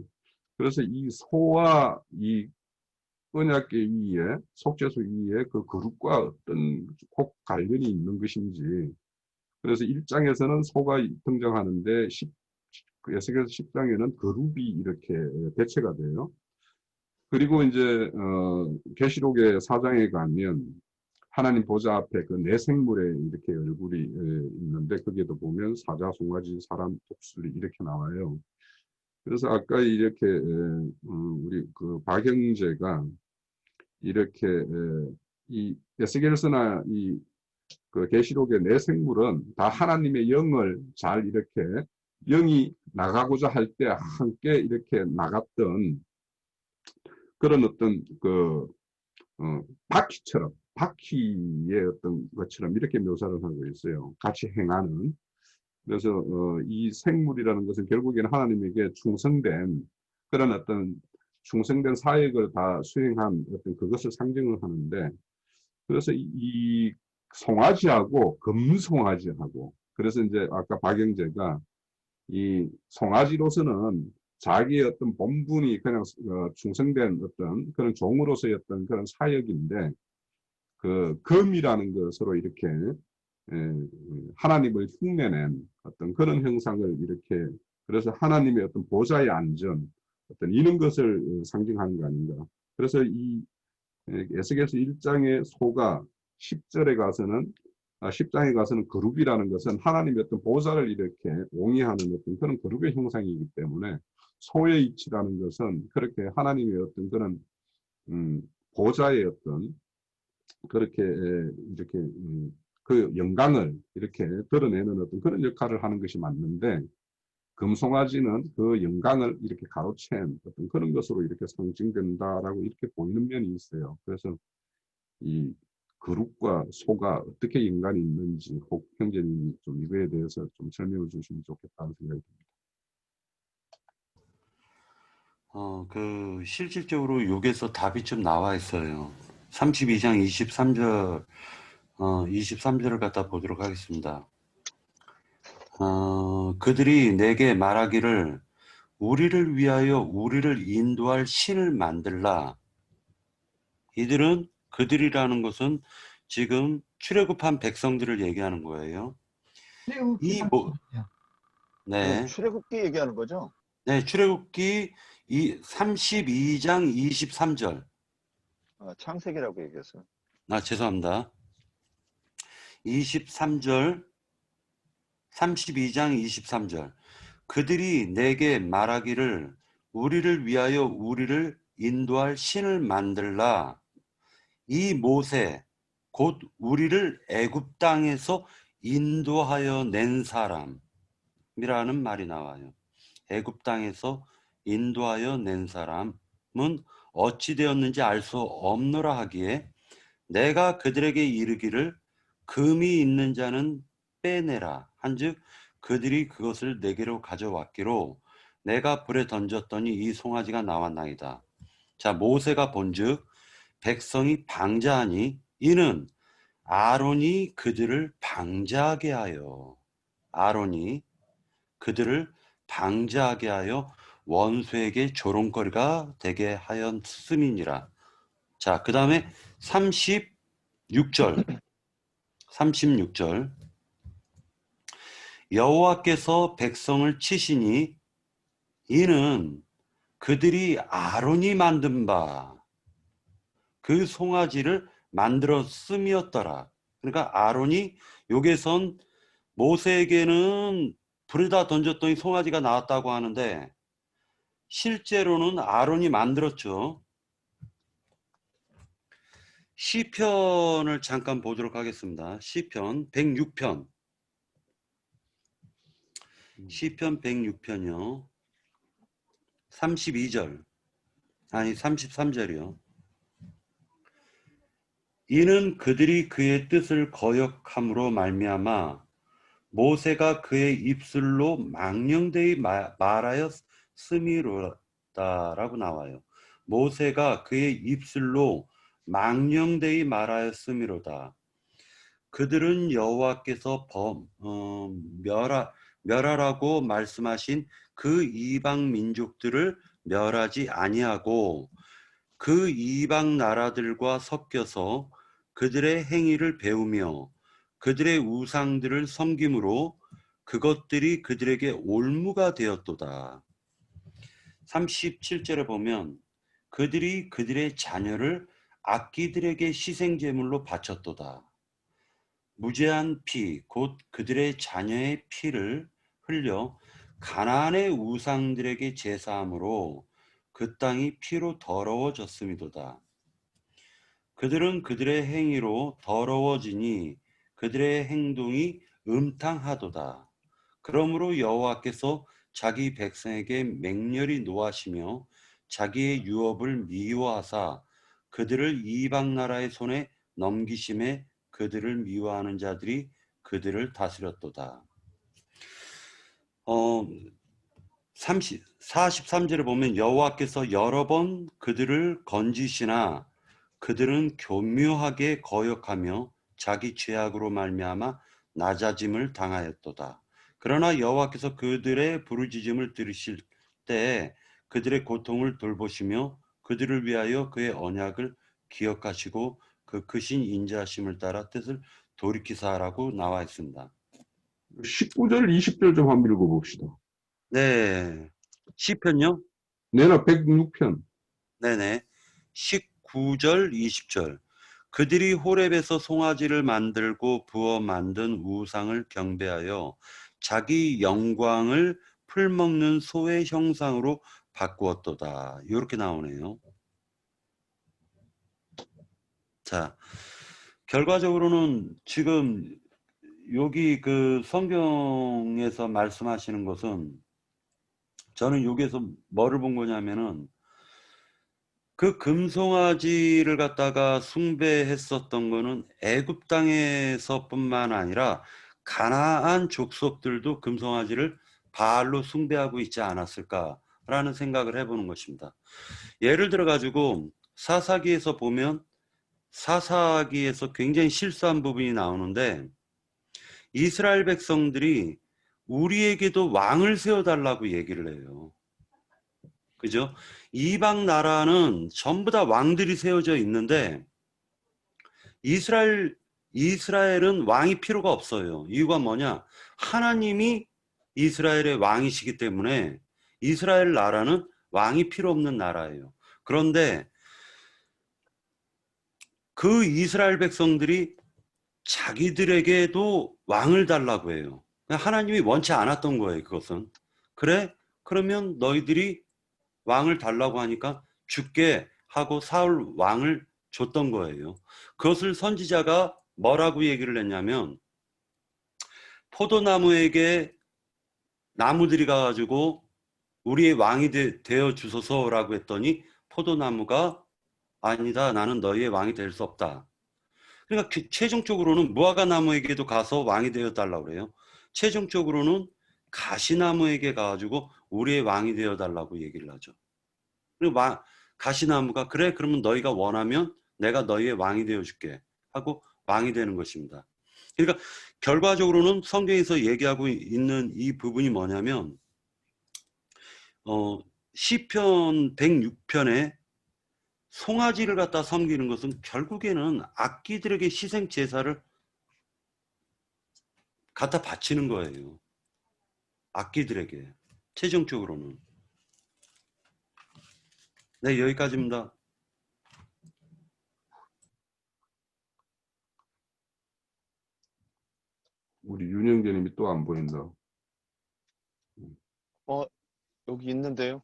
그래서 이 소와 이 언약궤 위에 속죄소 위에 그 그룹과 어떤 꼭 관련이 있는 것인지, 그래서 1장에서는 소가 등장하는데 에스겔서 10장에는 그룹이 이렇게 대체가 돼요. 그리고 이제 계시록의 4장에 가면 하나님 보좌 앞에 그 네 생물의 이렇게 얼굴이 있는데 거기에도 보면 사자, 송아지, 사람, 독수리 이렇게 나와요. 그래서 아까 이렇게 우리 그 박영재가 이렇게 이 에스겔서나 이 그 계시록의 네 생물은 다 하나님의 영을 잘 이렇게 영이 나가고자 할 때 함께 이렇게 나갔던 그런 어떤 그 바퀴처럼, 바퀴의 어떤 것처럼 이렇게 묘사를 하고 있어요. 같이 행하는. 그래서 이 생물이라는 것은 결국에는 하나님에게 충성된 그런 어떤 충성된 사역을 다 수행한 어떤 그것을 상징을 하는데, 그래서 이 송아지하고 금송아지하고, 그래서 이제 아까 박영재가 이 송아지로서는 자기의 어떤 본분이 그냥 충성된 어떤 그런 종으로서의 어떤 그런 사역인데, 그 금이라는 것으로 이렇게 하나님을 흉내낸 어떤 그런 형상을 이렇게, 그래서 하나님의 어떤 보좌의 안전, 어떤 이런 것을 상징하는 거 아닌가. 그래서 이 에스겔서 1장의 소가 10절에 가서는 10장에 가서는 그룹이라는 것은 하나님의 어떤 보좌를 이렇게 옹이하는 어떤 그런 그룹의 형상이기 때문에 소의 이치라는 것은 그렇게 하나님의 어떤 그런 보좌의 어떤 그렇게 이렇게 그 영광을 이렇게 드러내는 어떤 그런 역할을 하는 것이 맞는데, 금송아지는 그 영광을 이렇게 가로챈 어떤 그런 것으로 이렇게 상징된다라고 이렇게 보이는 면이 있어요. 그래서 이 그룹과 소가 어떻게 연관이 있는지 혹 형제님이 좀 이거에 대해서 좀 설명을 주시면 좋겠다는 생각이 듭니다. 실질적으로 여기서 답이 좀 나와 있어요. 32장 23절, 23절을 갖다 보도록 하겠습니다. 그들이 내게 말하기를 우리를 위하여 우리를 인도할 신을 만들라. 이들은, 그들이라는 것은 지금 출애굽한 백성들을 얘기하는 거예요. 네. 출애굽기 얘기하는 거죠? 네, 출애굽기 32장 23절. 창세기라고 얘기했어요. 죄송합니다. 23절, 32장 23절. 그들이 내게 말하기를 우리를 위하여 우리를 인도할 신을 만들라. 이 모세 곧 우리를 애굽 땅에서 인도하여 낸 사람이라는 말이 나와요. 애굽 땅에서 인도하여 낸 사람은 어찌 되었는지 알 수 없노라 하기에 내가 그들에게 이르기를 금이 있는 자는 빼내라 한즉 그들이 그것을 내게로 가져왔기로 내가 불에 던졌더니 이 송아지가 나왔나이다. 자, 모세가 본즉 백성이 방자하니 이는 아론이 그들을 방자하게 하여 원수에게 조롱거리가 되게 하였음이니라. 자, 그 다음에 36절 여호와께서 백성을 치시니 이는 그들이 아론이 만든 바 그 송아지를 만들었음이었더라. 그러니까 아론이 여기선 모세에게는 불에다 던졌더니 송아지가 나왔다고 하는데 실제로는 아론이 만들었죠. 시편을 잠깐 보도록 하겠습니다. 시편 106편. 시편 106편이요. 32절. 아니 33절이요. 이는 그들이 그의 뜻을 거역함으로 말미암아 모세가 그의 입술로 망령되이 말하였음이로다라고 나와요. 모세가 그의 입술로 망령되이 말하였음이로다. 그들은 여호와께서 멸하라고 말씀하신 그 이방 민족들을 멸하지 아니하고 그 이방 나라들과 섞여서 그들의 행위를 배우며 그들의 우상들을 섬김으로 그것들이 그들에게 올무가 되었도다. 37절에 보면 그들이 그들의 자녀를 악기들에게 희생제물로 바쳤도다. 무죄한 피, 곧 그들의 자녀의 피를 흘려 가나안의 우상들에게 제사함으로 그 땅이 피로 더러워졌음이도다. 그들은 그들의 행위로 더러워지니 그들의 행동이 음탕하도다. 그러므로 여호와께서 자기 백성에게 맹렬히 노하시며 자기의 유업을 미워하사 그들을 이방 나라의 손에 넘기심에 그들을 미워하는 자들이 그들을 다스렸도다. 43절에 보면 여호와께서 여러 번 그들을 건지시나 그들은 교묘하게 거역하며 자기 죄악으로 말미암아 낮아짐을 당하였도다. 그러나 여호와께서 그들의 부르짖음을 들으실 때 그들의 고통을 돌보시며 그들을 위하여 그의 언약을 기억하시고 그 크신 인자하심을 따라 뜻을 돌이키사라고 나와 있습니다. 19절, 20절 좀 한번 읽어봅시다. 네. 시편요? 내나 106편. 네네. 19절, 20절. 그들이 호렙에서 송아지를 만들고 부어 만든 우상을 경배하여 자기 영광을 풀먹는 소의 형상으로 바꾸었도다. 이렇게 나오네요. 자, 결과적으로는 지금 여기 그 성경에서 말씀하시는 것은 저는 여기에서 뭐를 본 거냐면은 그 금송아지를 갖다가 숭배했었던 거는 애굽 땅에서뿐만 아니라 가나안 족속들도 금송아지를 바알로 숭배하고 있지 않았을까라는 생각을 해보는 것입니다. 예를 들어 가지고 사사기에서 보면 사사기에서 굉장히 실수한 부분이 나오는데 이스라엘 백성들이 우리에게도 왕을 세워달라고 얘기를 해요. 그죠? 이방 나라는 전부 다 왕들이 세워져 있는데 이스라엘은 왕이 필요가 없어요. 이유가 뭐냐? 하나님이 이스라엘의 왕이시기 때문에 이스라엘 나라는 왕이 필요 없는 나라예요. 그런데 그 이스라엘 백성들이 자기들에게도 왕을 달라고 해요. 하나님이 원치 않았던 거예요. 그것은. 그래? 그러면 너희들이 왕을 달라고 하니까 죽게 하고 사울 왕을 줬던 거예요. 그것을 선지자가 뭐라고 얘기를 했냐면 포도나무에게 나무들이 가가지고 우리의 왕이 되어 주소서라고 했더니 포도나무가 아니다. 나는 너희의 왕이 될 수 없다. 그러니까 최종적으로는 무화과나무에게도 가서 왕이 되어 달라고 그래요. 최종적으로는 가시나무에게 가가지고 우리의 왕이 되어 달라고 얘기를 하죠. 그리고 가시나무가 그래 그러면 너희가 원하면 내가 너희의 왕이 되어 줄게 하고 왕이 되는 것입니다. 그러니까 결과적으로는 성경에서 얘기하고 있는 이 부분이 뭐냐면 시편 106편에 송아지를 갖다 섬기는 것은 결국에는 악기들에게 희생 제사를 갖다 바치는 거예요. 악기들에게 최종적으로는. 네, 여기까지입니다. 우리 윤영재님이 또 안 보인다. 여기 있는데요.